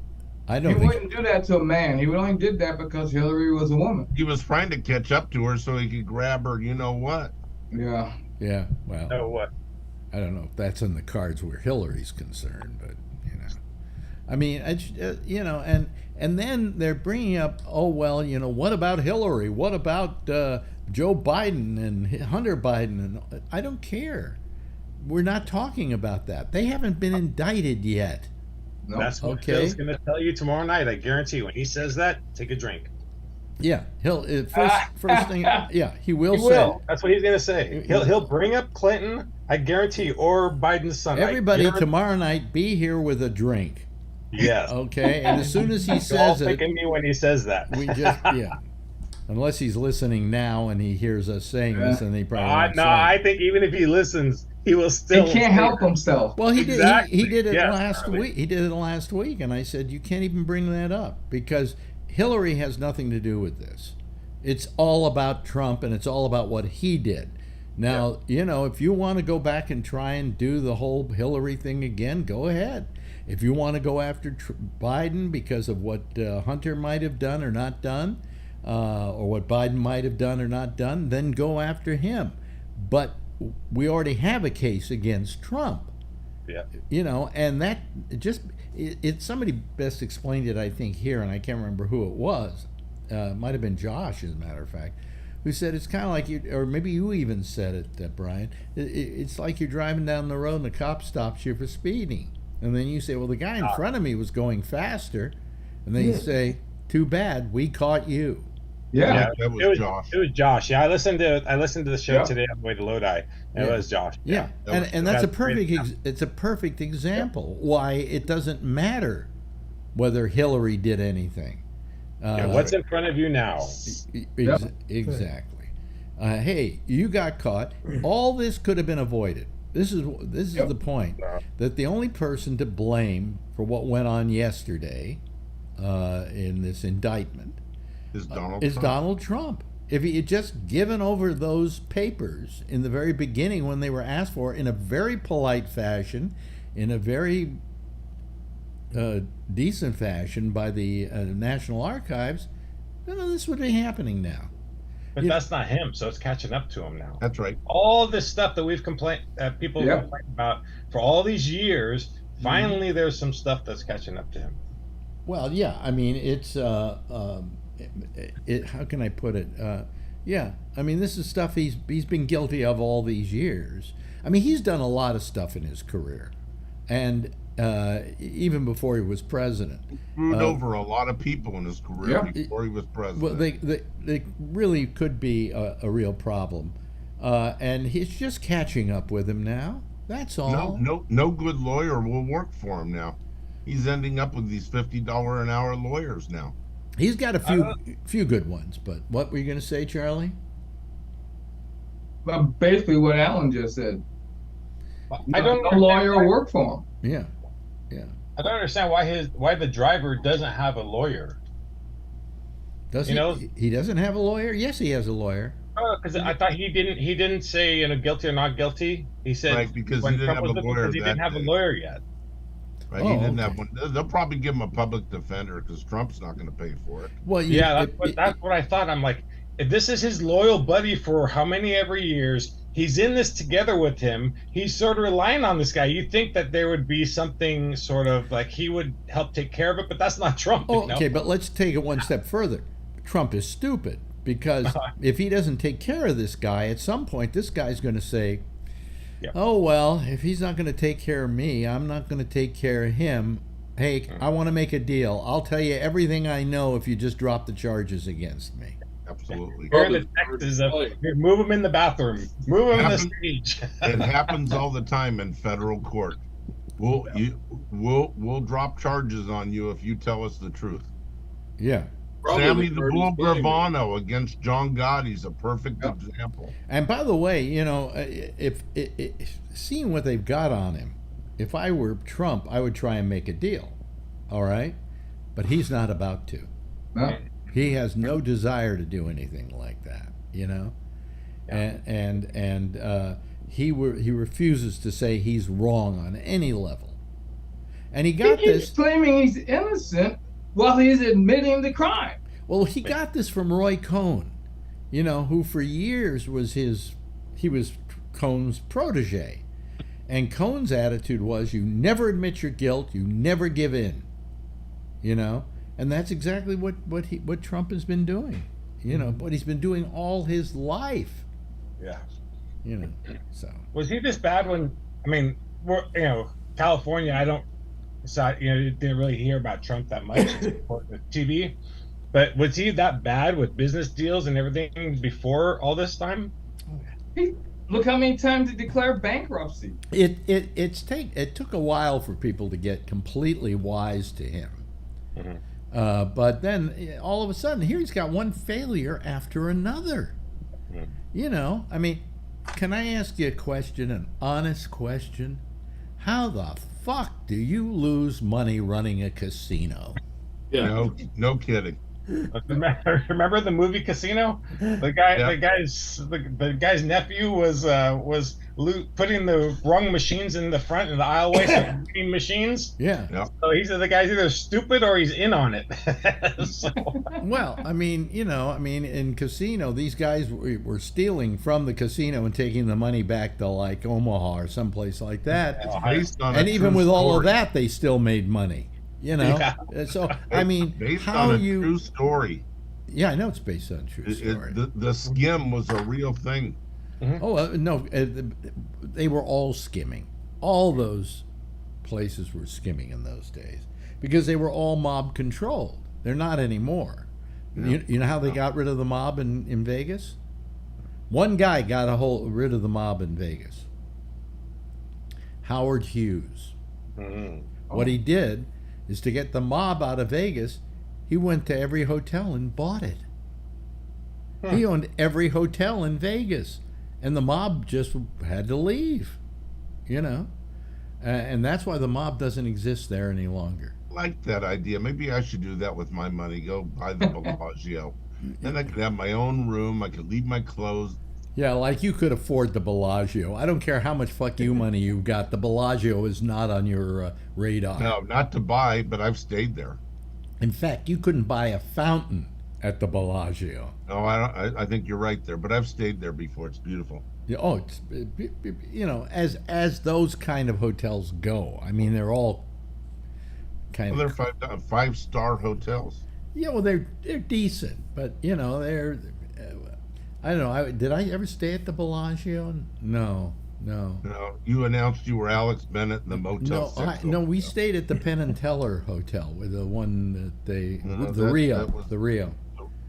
I He don't think. wouldn't do that to a man. He only did that because Hillary was a woman. He was trying to catch up to her so he could grab her. You know what? Yeah. Yeah, well, So what? I don't know if that's in the cards where Hillary's concerned, but I mean, and then they're bringing up, oh well, what about Hillary? What about Joe Biden and Hunter Biden? And I don't care. We're not talking about that. They haven't been indicted yet. No. That's what Okay. Phil's going to tell you tomorrow night. I guarantee. When he says that, take a drink. Yeah, he'll first thing. Yeah, he will He say. will. That's what he's going to say. He'll bring up Clinton. I guarantee you, or Biden's son. Everybody tomorrow night, be here with a drink. Yes. Okay, and as soon as he You're all says it, thinking me when he says that. we just unless he's listening now and he hears us saying this, and he probably won't No, say it. I think even if he listens, he will still. He can't help himself. Well, he Exactly. did. He did it Yes, last Charlie. week. He did it last week, and I said you can't even bring that up because Hillary has nothing to do with this. It's all about Trump, and it's all about what he did. Now, if you want to go back and try and do the whole Hillary thing again, go ahead. If you want to go after Biden because of what Hunter might have done or not done, or what Biden might have done or not done, then go after him. But we already have a case against Trump. Yeah. And that somebody best explained it, I think, here, and I can't remember who it was. It might have been Josh, as a matter of fact, who said it's kind of like you, or maybe you even said it, Brian. It's like you're driving down the road and the cop stops you for speeding. And then you say, well, the guy in front of me was going faster. And then you say, too bad, we caught you. Yeah. That was Josh. It was Josh. Yeah, I listened to the show today on the way to Lodi, and it was Josh. Yeah, That and was- that's a that's perfect. great. It's a perfect example why it doesn't matter whether Hillary did anything. What's in front of you now? Exactly. Hey, you got caught. All this could have been avoided. This is the point, that the only person to blame for what went on yesterday in this indictment Is Donald is Trump. Donald Trump. If he had just given over those papers in the very beginning when they were asked for in a very polite fashion, in a very decent fashion by the National Archives, none of this would be happening now. But that's not him, so it's catching up to him now. That's right. All this stuff that people Yep. complain about for all these years, finally there's some stuff that's catching up to him. Well, yeah, I mean, it's how can I put it? Yeah, I mean, this is stuff he's been guilty of all these years. I mean, he's done a lot of stuff in his career, and even before he was president. Screwed over a lot of people in his career Yeah. before he was president. Well, they really could be a real problem, and he's just catching up with him now. That's all. No good lawyer will work for him now. He's ending up with these $50 an hour lawyers now. He's got a few good ones, but what were you going to say, Charlie? basically what Alan just said. I don't No lawyer will work for him. Yeah, yeah. I don't understand why the driver doesn't have a lawyer. Does You he? know- He doesn't have a lawyer. Yes, he has a lawyer. Because I thought he didn't say guilty or not guilty. He said Right, because when he didn't Trump have was a looking, lawyer because he didn't that have a day. lawyer yet. Right? Oh, He didn't okay. have one. They'll probably give him a public defender because Trump's not going to pay for it. Well, Yeah, that's what I thought. I'm like, if this is his loyal buddy for how many every years, he's in this together with him. He's sort of relying on this guy. You think that there would be something sort of like he would help take care of it, but that's not Trump. Oh, you know? okay, but let's take it one step further. Trump is stupid because if he doesn't take care of this guy, at some point this guy's going to say, Yeah. "Oh well, if he's not going to take care of me, I'm not going to take care of him. Hey, I want to make a deal. I'll tell you everything I know if you just drop the charges against me." Absolutely. Here are the texts of here, move him in the bathroom, move him in the Happen- stage. It happens all the time in federal court. We'll drop charges on you if you tell us the truth. Yeah. Probably Sammy the party's Bull blaming him. Gravano against John Gotti's a perfect example. And by the way, if seeing what they've got on him, if I were Trump, I would try and make a deal. All right? But he's not about to. No. He has no desire to do anything like that, Yeah. and he refuses to say he's wrong on any level. And he got He keeps this. claiming he's innocent while he's admitting the crime. Well, he got this from Roy Cohn, who for years was he was Cohn's protege. And Cohn's attitude was, you never admit your guilt, you never give in. And that's exactly what Trump has been doing. What he's been doing all his life. Yeah. So Was he this bad when? I mean, California. I don't. So didn't really hear about Trump that much with TV. But was he that bad with business deals and everything before all this time? Look how many times he declared bankruptcy. it took a while for people to get completely wise to him. But then all of a sudden, here he's got one failure after another. I mean, can I ask you a question, an honest question? How the fuck do you lose money running a casino? Yeah. No kidding. Remember the movie Casino? The guy's nephew was putting the wrong machines in the front in the aisleway, so green machines. Yeah. So the guy's either stupid or he's in on it. So, Well, I mean, in casino, these guys were stealing from the casino and taking the money back to like Omaha or someplace like that. Based on a And even true with all of story. that, they still made money. Yeah. So I mean, Based how on a you? true story. Yeah, I know it's based on a true story. The skim was a real thing. No, they were all skimming. All those places were skimming in those days because they were all mob controlled. They're not anymore. You know how they got rid of the mob in Vegas? One guy got rid of the mob in Vegas. Howard Hughes. What he did is to get the mob out of Vegas, he went to every hotel and bought it. He owned every hotel in Vegas, and the mob just had to leave, and that's why the mob doesn't exist there any longer. I like that idea. Maybe I should do that with my money. Go buy the Bellagio. Then I could have my own room. I could leave my clothes. Yeah, like you could afford the Bellagio. I don't care how much fuck you money you've got. The Bellagio is not on your radar. No, not to buy, but I've stayed there. In fact, you couldn't buy a fountain at the Bellagio. No, I think you're right there, but I've stayed there before. It's beautiful. Oh, it's as those kind of hotels go. I mean, they're all kind Well, of they're five-star hotels. yeah. Well, they're decent, but they're. I don't know. Did I ever stay at the Bellagio? No. You announced you were Alex Bennett in the Motel 6. No. We stayed at the Penn and Teller Hotel, with the one that they No, the that Rio, was- the Rio.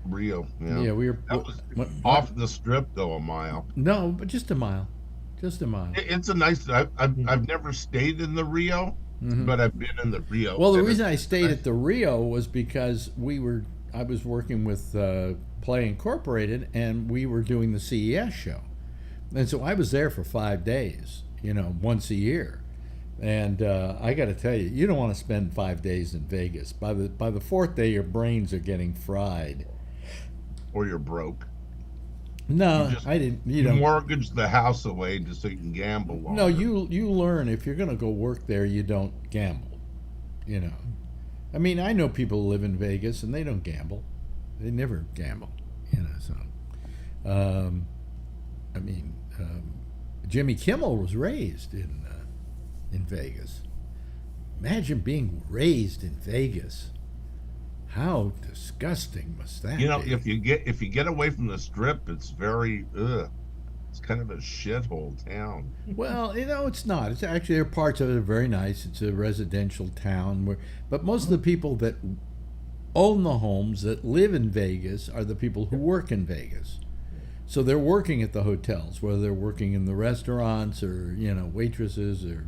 Rio. Yeah. Yeah, we were That was off the strip, though, a mile. No, but just a mile. It's a nice. I've never stayed in the Rio, but I've been in the Rio. Well, the And reason I it's stayed nice. at the Rio was because I was working with Play Incorporated, and we were doing the CES show. And so I was there for 5 days, once a year. And I got to tell you, you don't want to spend 5 days in Vegas. By the fourth day, your brains are getting fried. Or you're broke. No, I didn't. You mortgage the house away just so you can gamble longer. No, you learn if you're going to go work there, you don't gamble. I mean, I know people who live in Vegas and they don't gamble. They never gamble. So. I mean, Jimmy Kimmel was raised in Vegas. Imagine being raised in Vegas. How disgusting must that be? If you get away from the Strip, it's very it's kind of a shithole town. Well, it's not. It's actually, there are parts of it that are very nice. It's a residential town but most of the people that own the homes that live in Vegas are the people who work in Vegas. So they're working at the hotels, whether they're working in the restaurants or waitresses or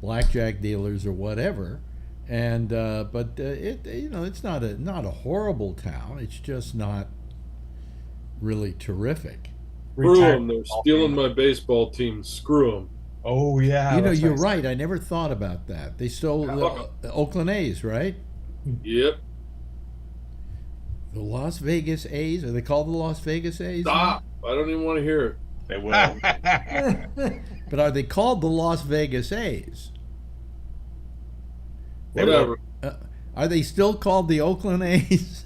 blackjack dealers or whatever. And but it's not a horrible town. It's just not really terrific. Screw them. They're stealing my baseball team. Screw them. Oh yeah. You're right. I never thought about that. They stole the Oakland A's, right? Yep. The Las Vegas A's? Are they called the Las Vegas A's? Stop. I don't even want to hear it. They will. But are they called the Las Vegas A's? Whatever. Are they still called the Oakland A's?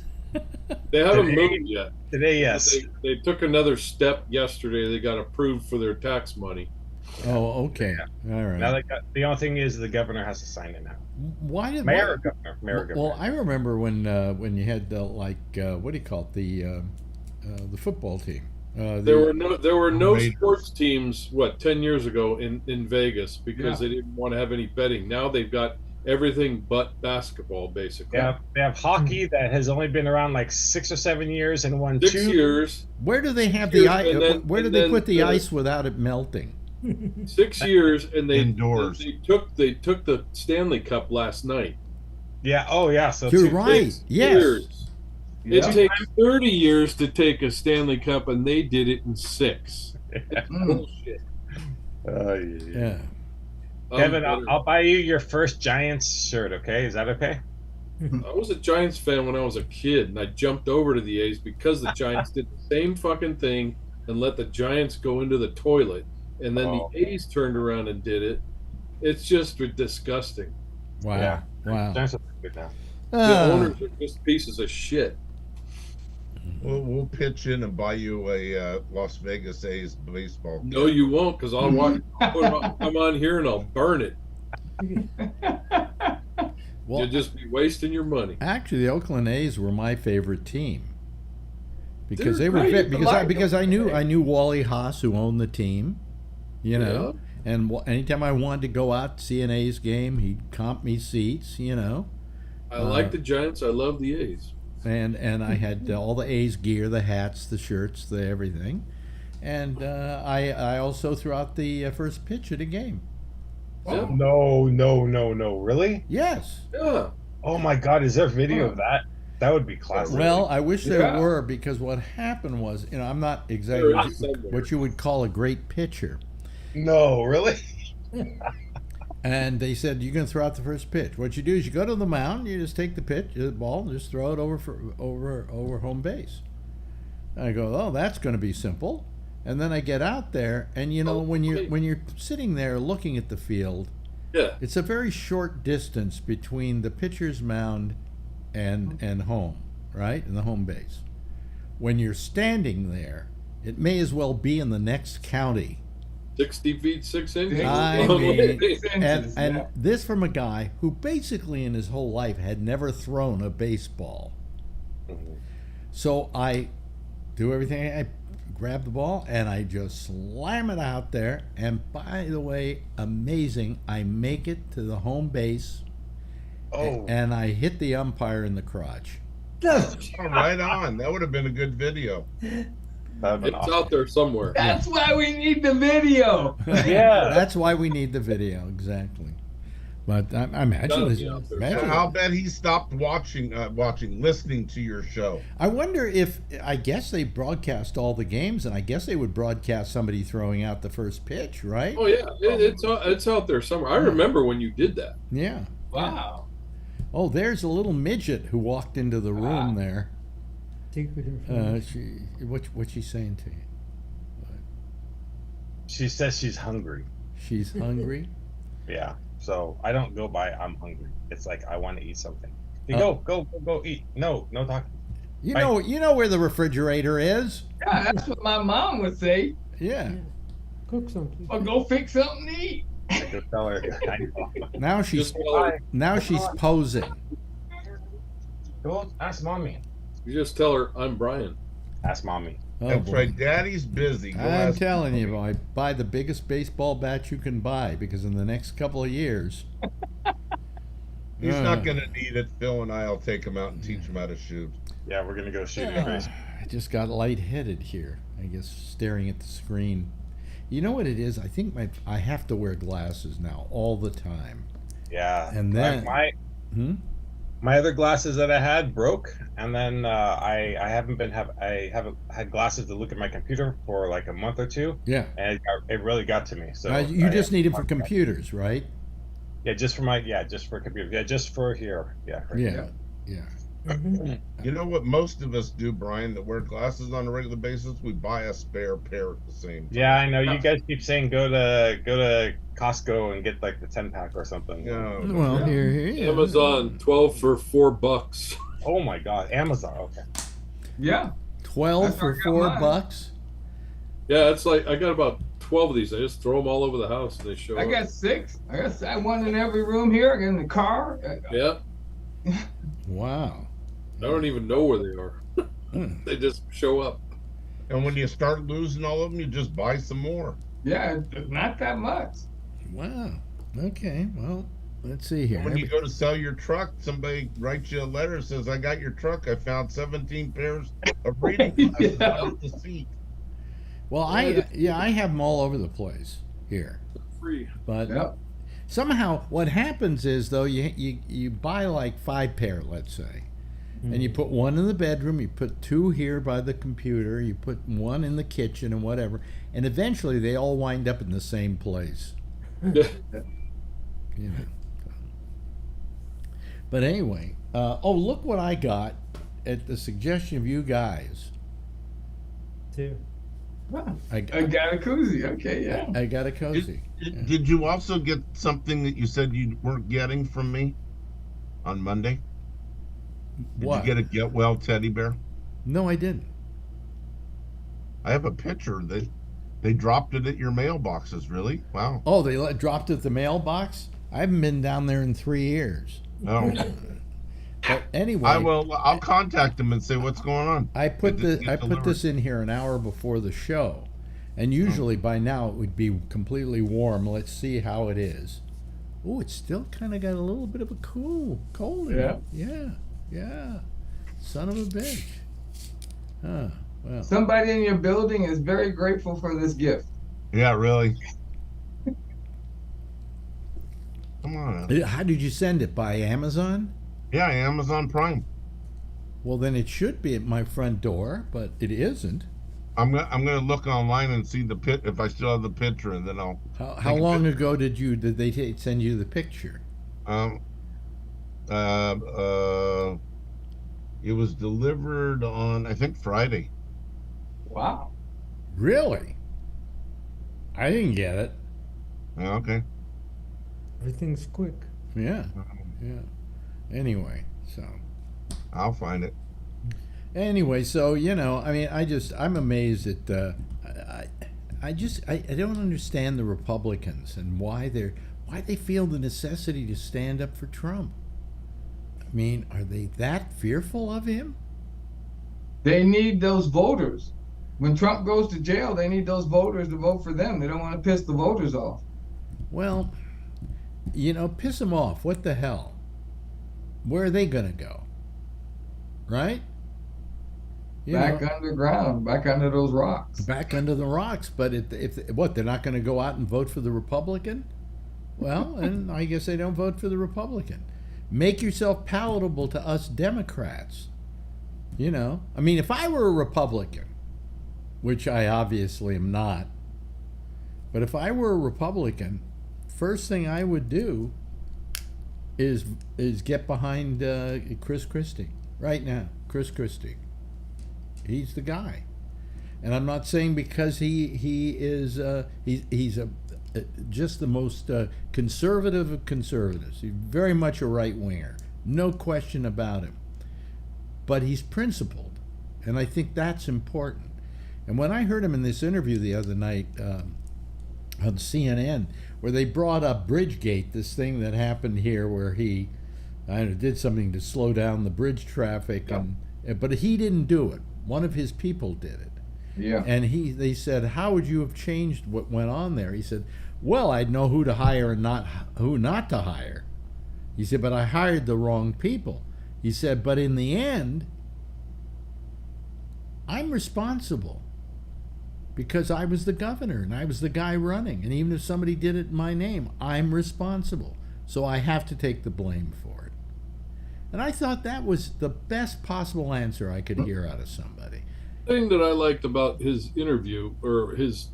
They haven't moved yet. Today, yes. They took another step yesterday. They got approved for their tax money. Oh, okay. Yeah. All right. Now the only thing is the governor has to sign it now. Why did Mayor or governor? Well, I remember when you had what do you call it, the football team. There were no sports teams 10 years ago in Vegas because they didn't want to have any betting. Now they've got everything but basketball, basically. Yeah, they have hockey that has only been around like 6 or 7 years and won 6 years. Where do they have the ice? Where do they put the ice without it melting? 6 years, and they indoors. They took the Stanley Cup last night. Yeah. Oh yeah. So you're right. Yes. Years. It takes 30 years to take a Stanley Cup, and they did it in 6. That's bullshit. Yeah. Kevin, I'll buy you your first Giants shirt, okay? Is that okay? I was a Giants fan when I was a kid, and I jumped over to the A's because the Giants did the same fucking thing and let the Giants go into the toilet, and then the A's turned around and did it. It's just disgusting. Wow. Yeah. Wow. Giants are good now. The owners are just pieces of shit. We'll pitch in and buy you a Las Vegas A's baseball game. No, you won't, because I'll come on here and I'll burn it. Well, You'll just be wasting your money. Actually, the Oakland A's were my favorite team because They're they were great. because I knew Wally Haas, who owned the team, and anytime I wanted to go out to see an A's game, he'd comp me seats, I like the Giants. I love the A's. And I had all the A's gear, the hats, the shirts, the everything, and I also threw out the first pitch at a game. Oh, no, really? Yes. Yeah. Oh my God, is there video of that? That would be classic. Well, I wish there were, because what happened was, I'm not exactly what you would call a great pitcher. No, really? And they said, you're going to throw out the first pitch. What you do is you go to the mound, you just take the ball, and just throw it over home base. And I go, oh, that's going to be simple. And then I get out there, and when you're sitting there looking at the field, it's a very short distance between the pitcher's mound and home, right? And the home base. When you're standing there, it may as well be in the next county. 60 feet 6 inches. I mean, and this from a guy who basically in his whole life had never thrown a baseball. So I do everything. I grab the ball and I just slam it out there. And by the way, amazing, I make it to the home base. Oh. And I hit the umpire in the crotch. Right on. That would have been a good video. It's out there somewhere. That's why we need the video. Yeah. That's why we need the video, exactly. But I imagine, Gotta be out there. imagine- I'll bet he stopped listening to your show. I wonder if, I guess they broadcast all the games, and I guess they would broadcast somebody throwing out the first pitch, right? Oh yeah, it's out there somewhere. I remember when you did that. Yeah. Wow. Oh, there's a little midget who walked into the room there. Take with her phone. What's she saying to you? She says she's hungry. She's hungry? Yeah. So I don't go by I'm hungry. It's like I want to eat something. You Oh. go eat. No talking. You know where the refrigerator is? Yeah, that's what my mom would say. Yeah. Cook something. Or go fix something to eat. I go tell her. I know. Now she's Just tell her, posing. Go ask mommy. you just tell her I'm Brian. Ask mommy. Oh, That's boy. right. Daddy's busy. Go I'm ask telling you, mommy. boy, buy the biggest baseball bat you can buy, because in the next couple of years, He's not going to need it. Phil and I'll take him out and teach him how to shoot. Yeah, we're gonna go shoot in the basement. I just got lightheaded here. I guess staring at the screen. You know what it is? I think I have to wear glasses now all the time. Yeah. And then- my other glasses that I had broke, and then I haven't had glasses to look at my computer for like a month or two, Yeah. and it really got to me. So You I just have need it for one- computers, right? Yeah, just for computer. Yeah, just for here. Yeah. Right. Yeah. Yeah. You know what most of us do, Brian, that wear glasses on a regular basis? We buy a spare pair at the same time. Yeah, I know. You guys keep saying go to Costco and get like the 10-pack or something. No. Well, here. Amazon 12 for $4. Oh my God, Amazon. Okay. Yeah. 12 That's for where I got mine. $4. Yeah, it's like I got about 12 of these. I just throw them all over the house and they show I up. got 6. I got one in every room here, in the car. Yeah, Wow. I don't even know where they are. They just show up. And when you start losing all of them, you just buy some more. Yeah, not that much. Wow. Okay. Well, let's see here. And when you go to sell your truck, somebody writes you a letter, says, I got your truck. I found 17 pairs of reading glasses Yeah. under the seat. Well, I have them all over the place here. Free. But Yep. somehow what happens is, though, you buy like 5 pair, let's say, and you put one in the bedroom, you put 2 here by the computer, you put 1 in the kitchen and whatever, and eventually they all wind up in the same place. Yeah. You know. But anyway, look what I got at the suggestion of you guys. Too. Wow. I I got a koozie. Okay, yeah. I got a cozy. Did you also get something that you said you weren't getting from me on Monday? Did What? you get a Get Well teddy bear? No, I didn't. I have a picture. They dropped it at your mailboxes. Really? Wow. Oh, they dropped it at the mailbox? I haven't been down there in 3 years. Oh, But anyway, I'll contact them and say what's going on. I put Did it I get put this in here an hour before the show, and usually by now it would be completely warm. Let's see how it is. Oh, it's still kind of got a little bit of a cold in it. Yeah. Son of a bitch. Huh. Well, Somebody in your building is very grateful for this gift. Yeah, really. Come on. how did you send it? By Amazon? Yeah, Amazon Prime. Well, then it should be at my front door, but it isn't. I'm gonna look online and see the pit if I still have the picture, and then I'll. How long ago did they send you the picture? It was delivered on I think Friday. Wow. Really? I didn't get it. Yeah, okay. Everything's quick. Yeah. Anyway, so. I'll find it. Anyway, so I mean, I'm amazed at I don't understand the Republicans and why they feel the necessity to stand up for Trump. I mean, are they that fearful of him? They need those voters. When Trump goes to jail, they need those voters to vote for them. They don't want to piss the voters off. Well, piss them off. What the hell? Where are they gonna go? Right? Back underground, back under those rocks. Back under the rocks. But if what, they're not going to go out and vote for the Republican? Well, and I guess they don't vote for the Republican. Make yourself palatable to us Democrats. You know, I mean, if I were a Republican, which I obviously am not, but if I were a Republican, first thing I would do is get behind Chris Christie right now. Chris Christie, he's the guy, and I'm not saying because he's just the most conservative of conservatives. He's very much a right winger, no question about him. But he's principled, and I think that's important. And when I heard him in this interview the other night on CNN, where they brought up Bridgegate, this thing that happened here where he did something to slow down the bridge traffic, but he didn't do it. One of his people did it. Yeah. And they said, how would you have changed what went on there? He said, well, I'd know who to hire and who not to hire. He said, but I hired the wrong people. He said, but in the end, I'm responsible because I was the governor and I was the guy running. And even if somebody did it in my name, I'm responsible. So I have to take the blame for it. And I thought that was the best possible answer I could hear out of somebody. The thing that I liked about his interview or his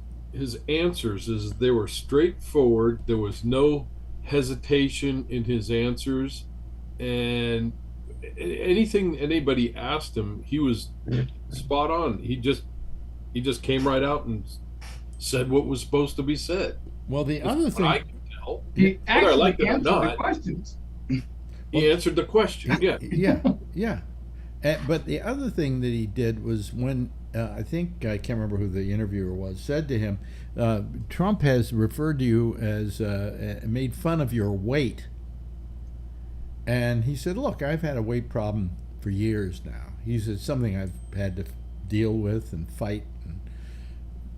answers is they were straightforward. There was no hesitation in his answers, and anything anybody asked him, he was spot on. He just came right out and said what was supposed to be said. Well, the other thing I can tell, He whether I actually liked it or answered the not, questions. he answered the question. Yeah. yeah. But the other thing that he did was when I can't remember who the interviewer was, said to him, Trump has referred to you as made fun of your weight. And he said, look, I've had a weight problem for years now. He said, something I've had to deal with and fight and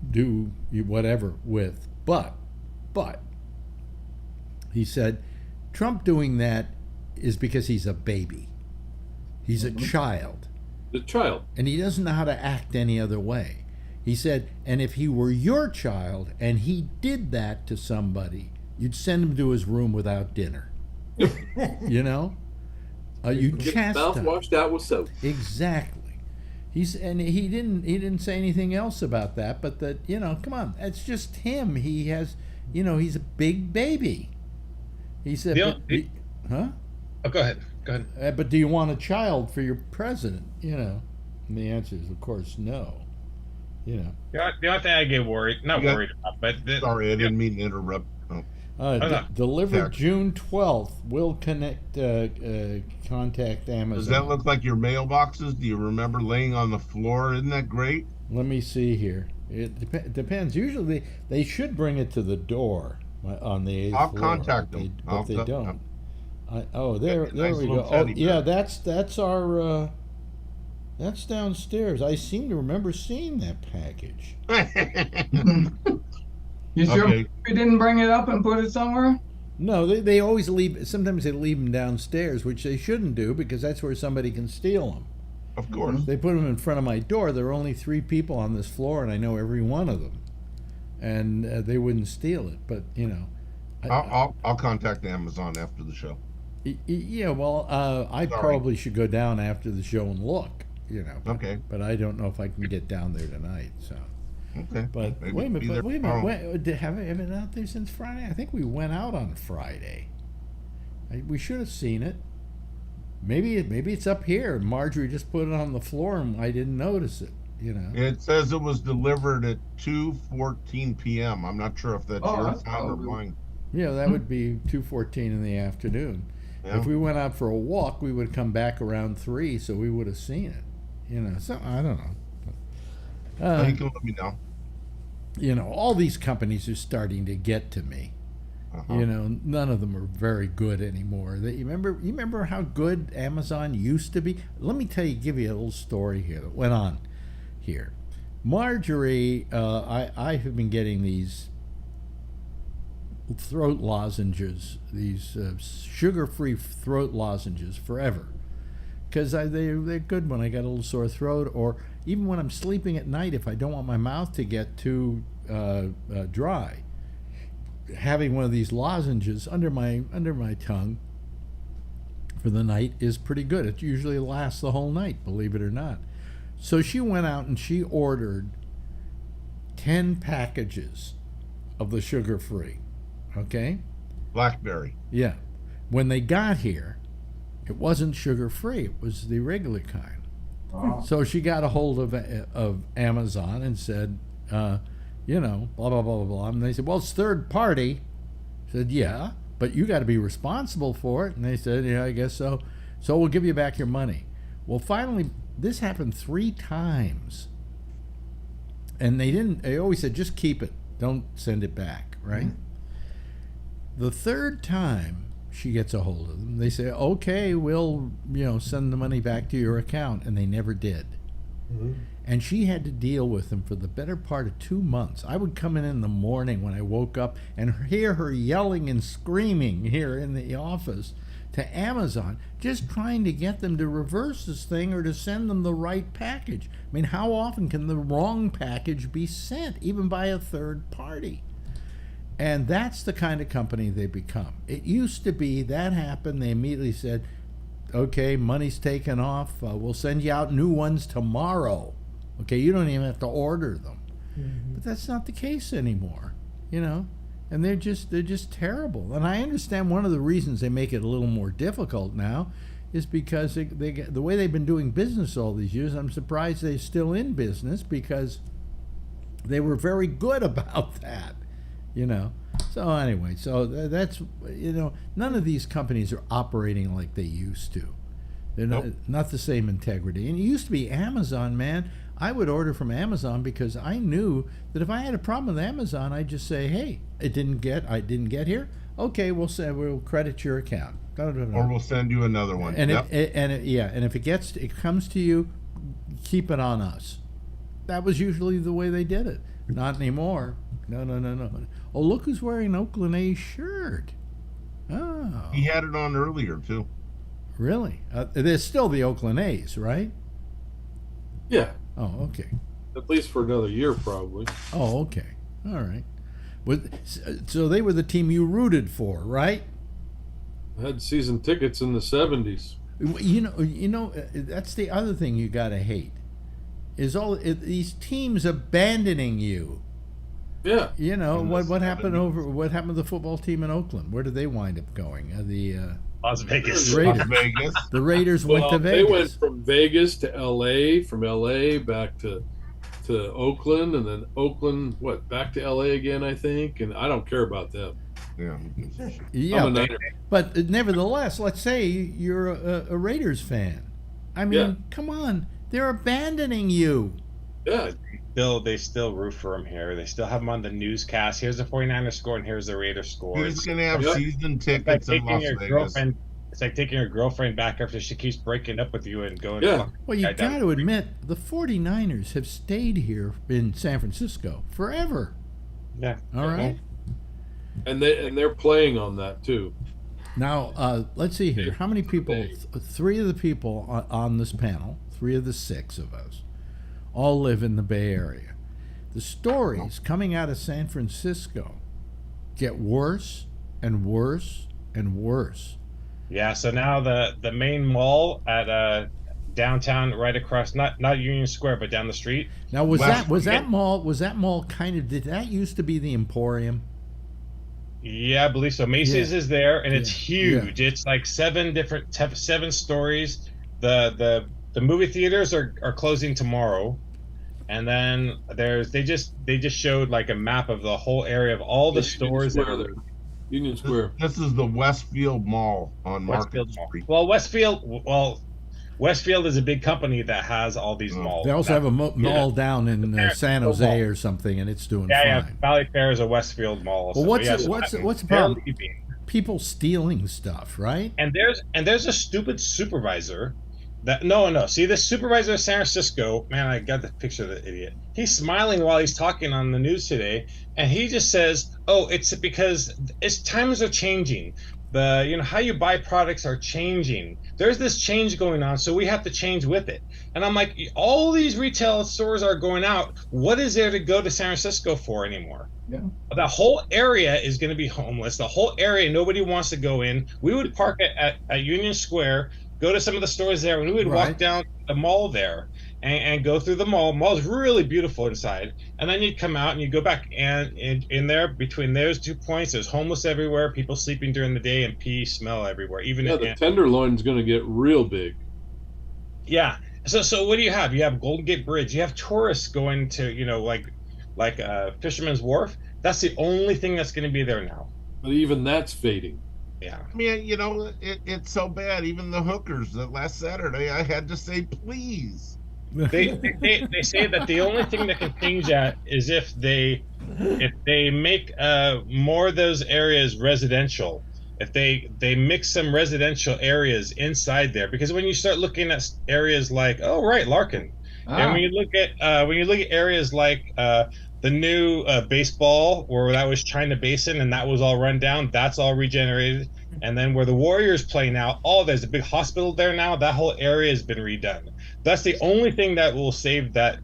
do whatever with. But, he said, Trump doing that is because he's a baby. He's a child. The child. And he doesn't know how to act any other way. He said, and if he were your child and he did that to somebody, you'd send him to his room without dinner. You know? You chastise. Mouth washed out with soap. Exactly. He didn't say anything else about that, but that, come on, that's just him. He has, he's a big baby. He said, huh? Oh, go ahead. But do you want a child for your president? And the answer is, of course, no. The only thing I get worried about, but Sorry, I didn't mean to interrupt. Oh. Delivered June 12th. Will contact Amazon. Does that look like your mailboxes? Do you remember laying on the floor? Isn't that great? Let me see here. It depends. Usually they should bring it to the door on the 8th floor. I'll contact them. But they don't. There we go. Oh, yeah, that's our that's downstairs. I seem to remember seeing that package. You sure Okay. you didn't bring it up and put it somewhere? No, they always leave. Sometimes they leave them downstairs, which they shouldn't do because that's where somebody can steal them. Of course. They put them in front of my door. There are only 3 people on this floor, and I know every one of them. And they wouldn't steal it, but I'll contact Amazon after the show. Yeah, well, I probably should go down after the show and look. Okay. But I don't know if I can get down there tonight. So. Okay. But Maybe wait a be there minute. tomorrow. Have I been out there since Friday? I think we went out on Friday. We should have seen it. Maybe it's up here. Marjorie just put it on the floor and I didn't notice it. It says it was delivered at 2:14 p.m. I'm not sure if that's your that's time or probably- mine. Yeah, that would be 2:14 in the afternoon. Yeah. If we went out for a walk, we would come back around 3, so we would have seen it. So I don't know. You can let me know. All these companies are starting to get to me. Uh-huh. None of them are very good anymore. You remember how good Amazon used to be? Let me give you a little story here that went on here. Marjorie, I have been getting these throat lozenges, these sugar-free throat lozenges forever. Because they're good when I got a little sore throat, or even when I'm sleeping at night if I don't want my mouth to get too dry. having one of these lozenges under my tongue for the night is pretty good. It usually lasts the whole night, believe it or not. So she went out and she ordered 10 packages of the sugar-free. Okay? Blackberry. Yeah. When they got here, it wasn't sugar-free. It was the regular kind. Wow. So she got a hold of Amazon and said, blah, blah, blah, blah, blah. And they said, well, it's third party. I said, yeah, but you got to be responsible for it. And they said, yeah, I guess so. So we'll give you back your money. Well, finally, this happened 3 times. And they always said, just keep it. Don't send it back, right? Mm-hmm. The third time she gets a hold of them, they say, okay, we'll, send the money back to your account. And they never did. Mm-hmm. And she had to deal with them for the better part of 2 months. I would come in the morning when I woke up and hear her yelling and screaming here in the office to Amazon, just trying to get them to reverse this thing or to send them the right package. I mean, how often can the wrong package be sent, even by a third party? And that's the kind of company they become. It used to be that happened, they immediately said, okay, money's taken off, we'll send you out new ones tomorrow. Okay, you don't even have to order them. Mm-hmm. But that's not the case anymore, and they're just terrible. And I understand one of the reasons they make it a little more difficult now is because they get, the way they've been doing business all these years. I'm surprised they're still in business because they were very good about that, So anyway, that's none of these companies are operating like they used to. They're not the same integrity. And it used to be Amazon, man. I would order from Amazon because I knew that if I had a problem with Amazon, I'd just say, "Hey, I didn't get here. Okay, we'll credit your account, or we'll send you another one." And and if it comes to you, keep it on us. That was usually the way they did it. Not anymore. No. Oh, look who's wearing an Oakland A's shirt. Oh, he had it on earlier too. Really? There's still the Oakland A's, right? Yeah. Oh, okay. At least for another year, probably. Oh, okay. All right. So they were the team you rooted for, right? I had season tickets in the 70s. That's the other thing you got to hate. Is these teams abandoning you. Yeah. What happened to the football team in Oakland? Where did they wind up going? Las Vegas. Raiders. Las Vegas. The Raiders went to Vegas. They went from Vegas to L.A., from L.A. back to Oakland, and then Oakland, back to L.A. again, I think. And I don't care about them. Yeah. But nevertheless, let's say you're a Raiders fan. I mean, come on. They're abandoning you. Yeah. They still root for him here. They still have him on the newscast. Here's the 49ers score and here's the Raiders score. He's going to have season tickets in Las Vegas. It's like taking your girlfriend back after she keeps breaking up with you and going. Yeah. Well, you got to admit, the 49ers have stayed here in San Francisco forever. Yeah. All right. And they're playing on that too. Now, let's see here. How many people? 3 of the people on this panel, 3 of the 6 of us, all live in the Bay Area. The stories coming out of San Francisco get worse and worse and worse. Yeah, so now the main mall at downtown, right across, not Union Square, but down the street. Now was that mall kind of, did that used to be the Emporium? Yeah, I believe so. Macy's is there, and it's huge. Yeah. It's like 7 stories. The movie theaters are closing tomorrow, and then they just showed like a map of the whole area of all the stores that are there. Union Square. This is the Westfield Mall on Market Street. Well, Westfield is a big company that has all these malls. They also have a mall down in San Jose or something, and it's doing fine. Yeah, Valley Fair is a Westfield mall. Well, what's the problem? People stealing stuff, right? And there's a stupid supervisor. No. See, this supervisor of San Francisco, man, I got the picture of the idiot. He's smiling while he's talking on the news today, and he just says, "Oh, it's because times are changing. how you buy products are changing. There's this change going on, so we have to change with it. And I'm like, all these retail stores are going out. What is there to go to San Francisco for anymore? Yeah. The whole area is going to be homeless. The whole area, nobody wants to go in. We would park at Union Square, go to some of the stores there, and we would walk down the mall there and go through the mall. Mall is really beautiful inside. And then you'd come out and you go back, and in there, between those 2 points, there's homeless everywhere, people sleeping during the day, and pee smell everywhere. The Tenderloin's going to get real big. Yeah. So what do you have? You have Golden Gate Bridge. You have tourists going to, like Fisherman's Wharf. That's the only thing that's going to be there now. But even that's fading. Yeah. I mean, it's so bad. Even the hookers that last Saturday, I had to say, please. They say that the only thing that can change that is if they make more of those areas residential. If they mix some residential areas inside there, because when you start looking at areas like Larkin, and when you look at areas like the new baseball, where that was China Basin and that was all run down, that's all regenerated. And then where the Warriors play now, there's a big hospital there now. That whole area has been redone. That's the only thing that will save that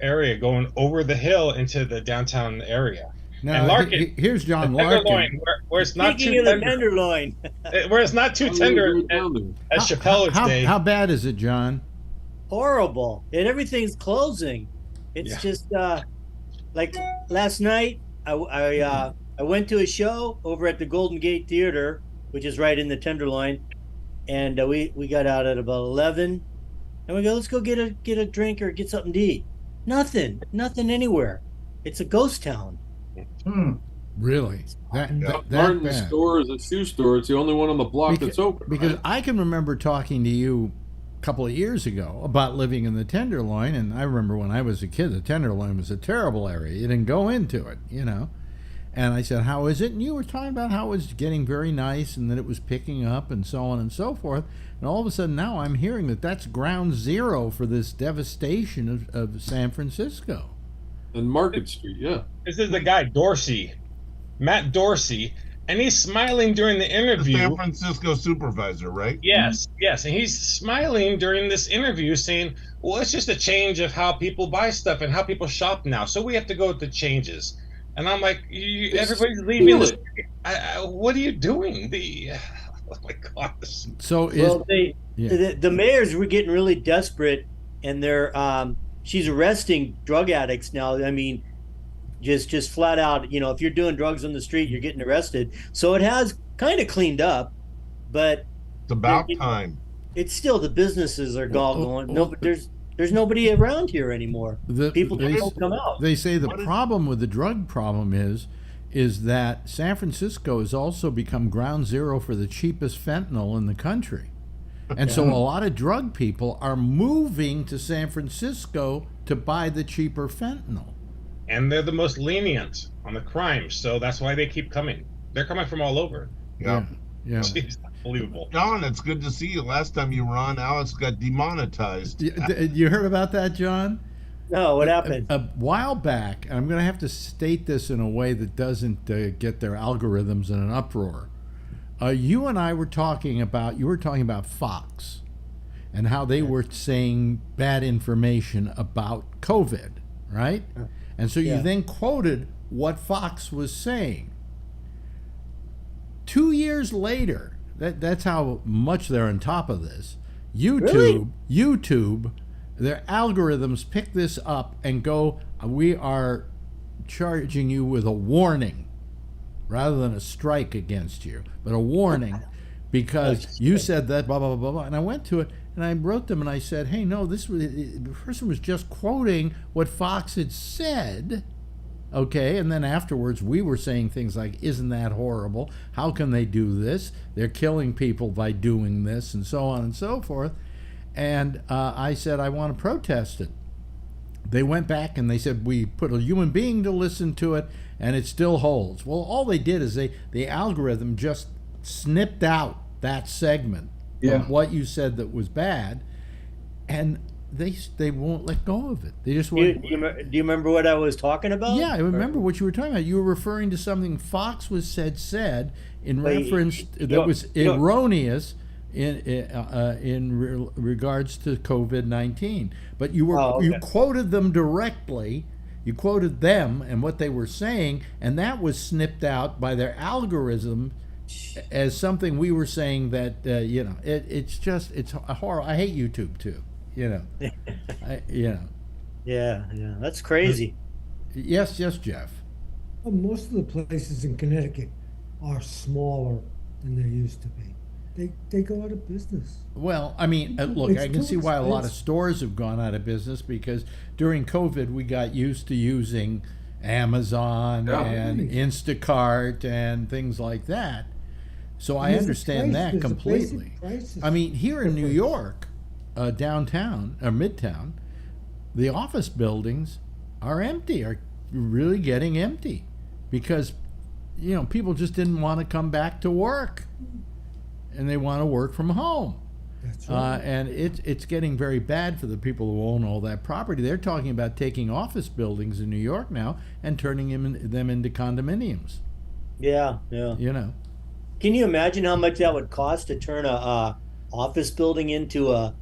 area going over the hill into the downtown area. Now, and Larkin, here's John Larkin, where it's not too tender. Tenderloin. Where it's not too tender as Chappelle would say. How bad is it, John? Horrible. And everything's closing. It's just like last night, I went to a show over at the Golden Gate Theater, which is right in the Tenderloin, and we got out at about 11, and we go, let's go get a drink or get something to eat. Nothing anywhere. It's a ghost town. Really? That Martin's bad. store is a shoe store. It's the only one on the block that's open. Because right? I can remember talking to you a couple of years ago about living in the Tenderloin, and I remember when I was a kid, the Tenderloin was a terrible area. You didn't go into it, And I said, how is it? And you were talking about how it was getting very nice and that it was picking up and so on and so forth. And all of a sudden now I'm hearing that that's ground zero for this devastation of San Francisco. And Market Street, yeah. This is the guy, Dorsey, Matt Dorsey, and he's smiling during the interview. The San Francisco supervisor, right? Yes. And he's smiling during this interview saying, well, it's just a change of how people buy stuff and how people shop now. So we have to go with the changes. And I'm like, everybody's leaving. What are you doing? Oh my gosh. So the mayors were getting really desperate, and they're she's arresting drug addicts now. I mean, just flat out, if you're doing drugs on the street, you're getting arrested. So it has kind of cleaned up, but it's about time. It's still, the businesses are going. No, but there's nobody around here anymore. People don't come out. They say the problem with the drug problem is that San Francisco has also become ground zero for the cheapest fentanyl in the country. And so a lot of drug people are moving to San Francisco to buy the cheaper fentanyl. And they're the most lenient on the crime, so that's why they keep coming. They're coming from all over. Yeah. It's unbelievable. John, it's good to see you. Last time you were on, Alex got demonetized. You heard about that, John? No, what happened? A while back, and I'm going to have to state this in a way that doesn't get their algorithms in an uproar. You and I were talking about, Fox and how they were saying bad information about COVID, right? And so you then quoted what Fox was saying. 2 years later, that's how much they're on top of this. YouTube, their algorithms pick this up and go, we are charging you with a warning rather than a strike against you, but a warning because you said that, blah, blah, blah, blah. And I went to it and I wrote them and I said, hey, no, the person was just quoting what Fox had said. Okay, and then afterwards we were saying things like, isn't that horrible? How can they do this? They're killing people by doing this, and so on and so forth. And I said, I want to protest it. They went back and they said, we put a human being to listen to it, and it still holds. Well, all they did is the algorithm just snipped out that segment of what you said that was bad. And they won't let go of it. They just Do won't. do you remember what I was talking about? Yeah, I remember what you were talking about. You were referring to something Fox was said in But reference that was erroneous in regards to COVID-19. But you were you quoted them directly. You quoted them and what they were saying, and that was snipped out by their algorithm as something we were saying that it's a horror. I hate YouTube too. Yeah, that's crazy. Yes, Jeff. Well, most of the places in Connecticut are smaller than they used to be. They go out of business. Well, I mean, look, I can see why a lot of stores have gone out of business because during COVID we got used to using Amazon and Instacart and things like that. So I understand that completely. I mean, here in New York, downtown or midtown, the office buildings are empty, are really getting empty because people just didn't want to come back to work and they want to work from home. That's right. And it's getting very bad for the people who own all that property. They're talking about taking office buildings in New York now and turning them into condominiums. Yeah. Can you imagine how much that would cost to turn a office building into a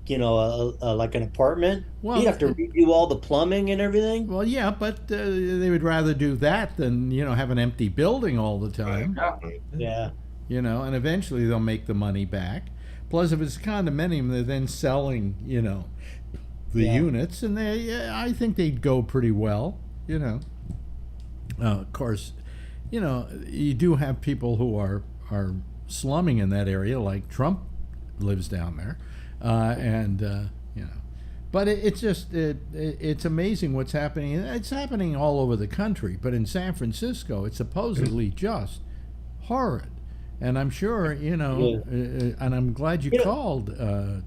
like an apartment? Well, you'd have to redo all the plumbing and everything. Well, yeah, but they would rather do that than have an empty building all the time. Yeah. And eventually they'll make the money back. Plus, if it's a condominium, they're then selling, the units, and I think they'd go pretty well. Of course, you do have people who are slumming in that area, like Trump lives down there, but it's amazing what's happening. It's happening all over the country, but in San Francisco, it's supposedly just horrid. And I'm sure, and I'm glad you called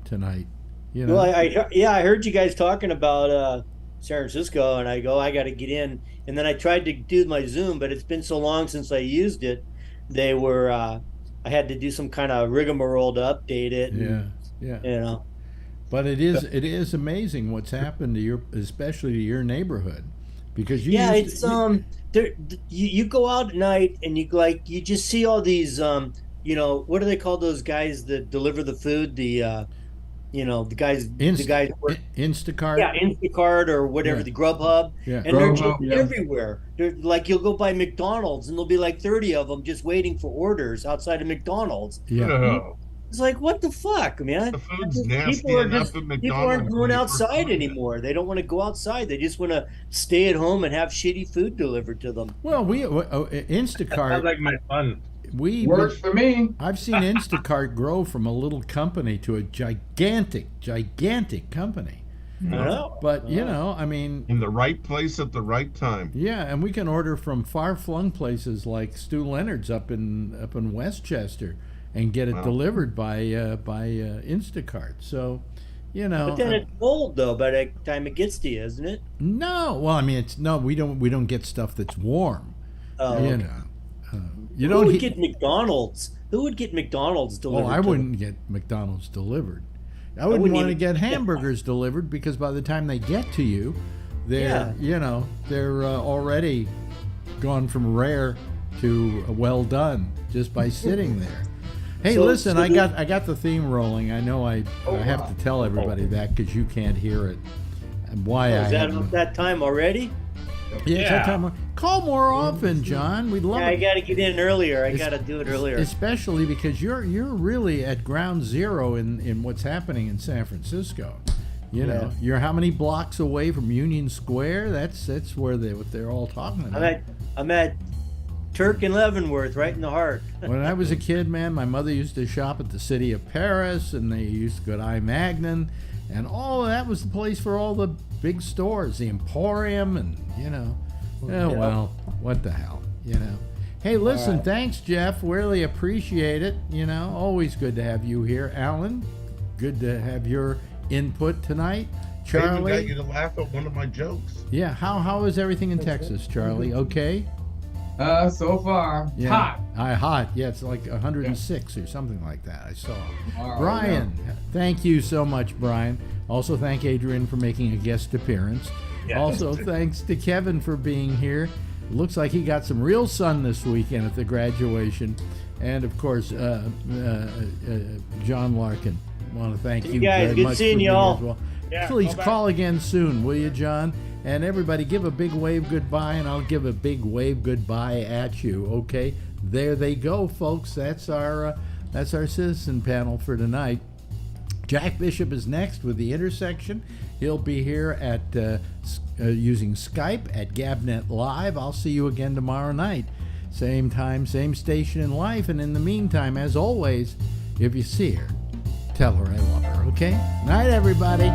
tonight. Well, I heard you guys talking about San Francisco, and I got to get in. And then I tried to do my Zoom, but it's been so long since I used it. I had to do some kind of rigmarole to update it. And, But it is amazing what's happened to especially to your neighborhood, because you go out at night and you just see all these what do they call those guys that deliver the food, the guys Instacart, Instacart or whatever, the Grubhub, and they're just everywhere. They're like, you'll go by McDonald's and there'll be like 30 of them just waiting for orders outside of McDonald's. It's like, what the fuck, man? The food's nasty enough at McDonald's. People aren't going outside anymore. They don't want to go outside. They just want to stay at home and have shitty food delivered to them. Well, Instacart. Sounds like my fun. Works for me. I've seen Instacart grow from a little company to a gigantic company. But I mean, in the right place at the right time. Yeah, and we can order from far-flung places like Stu Leonard's up in Westchester and get it delivered by Instacart. So, But then it's cold though by the time it gets to you, isn't it? No, well, I mean, we don't get stuff that's warm. Who would get McDonald's? Who would get McDonald's delivered? Oh, I wouldn't get McDonald's delivered. I wouldn't want to get hamburgers delivered because by the time they get to you, they're already gone from rare to well done just by sitting there. Hey, listen, I got the theme rolling. I know I have to tell everybody that because you can't hear it. And why is that time already? Yeah, it's that time. Call more often, John. We'd love it. I got to get in earlier. I got to do it earlier. Especially because you're really at ground zero in what's happening in San Francisco. You're how many blocks away from Union Square? That's where they're all talking about. I'm at Turk and Leavenworth, right in the heart. When I was a kid, man, my mother used to shop at the City of Paris, and they used to go to I Magnin, and all of that was the place for all the big stores, the Emporium, and well, what the hell, Hey, listen, thanks, Jeff. Really appreciate it. Always good to have you here, Alan. Good to have your input tonight. Charlie, I even got you to laugh at one of my jokes. Yeah, how is everything in Texas, Charlie? Okay. So far, hot. Hot. Yeah, it's like 106 or something like that. I saw. Right, Brian, thank you so much, Brian. Also, thank Adrian for making a guest appearance. Yes. Also, thanks to Kevin for being here. Looks like he got some real sun this weekend at the graduation. And, of course, John Larkin. I want to thank you guys, very good much seeing for being you all. here as well. Yeah, Please back. call again soon, will you, John? And everybody, give a big wave goodbye, and I'll give a big wave goodbye at you. Okay, there they go, folks. That's our citizen panel for tonight. Jack Bishop is next with The Intersection. He'll be here at using Skype at Gabnet Live. I'll see you again tomorrow night, same time, same station in life. And in the meantime, as always, if you see her, tell her I love her. Okay. Night, everybody.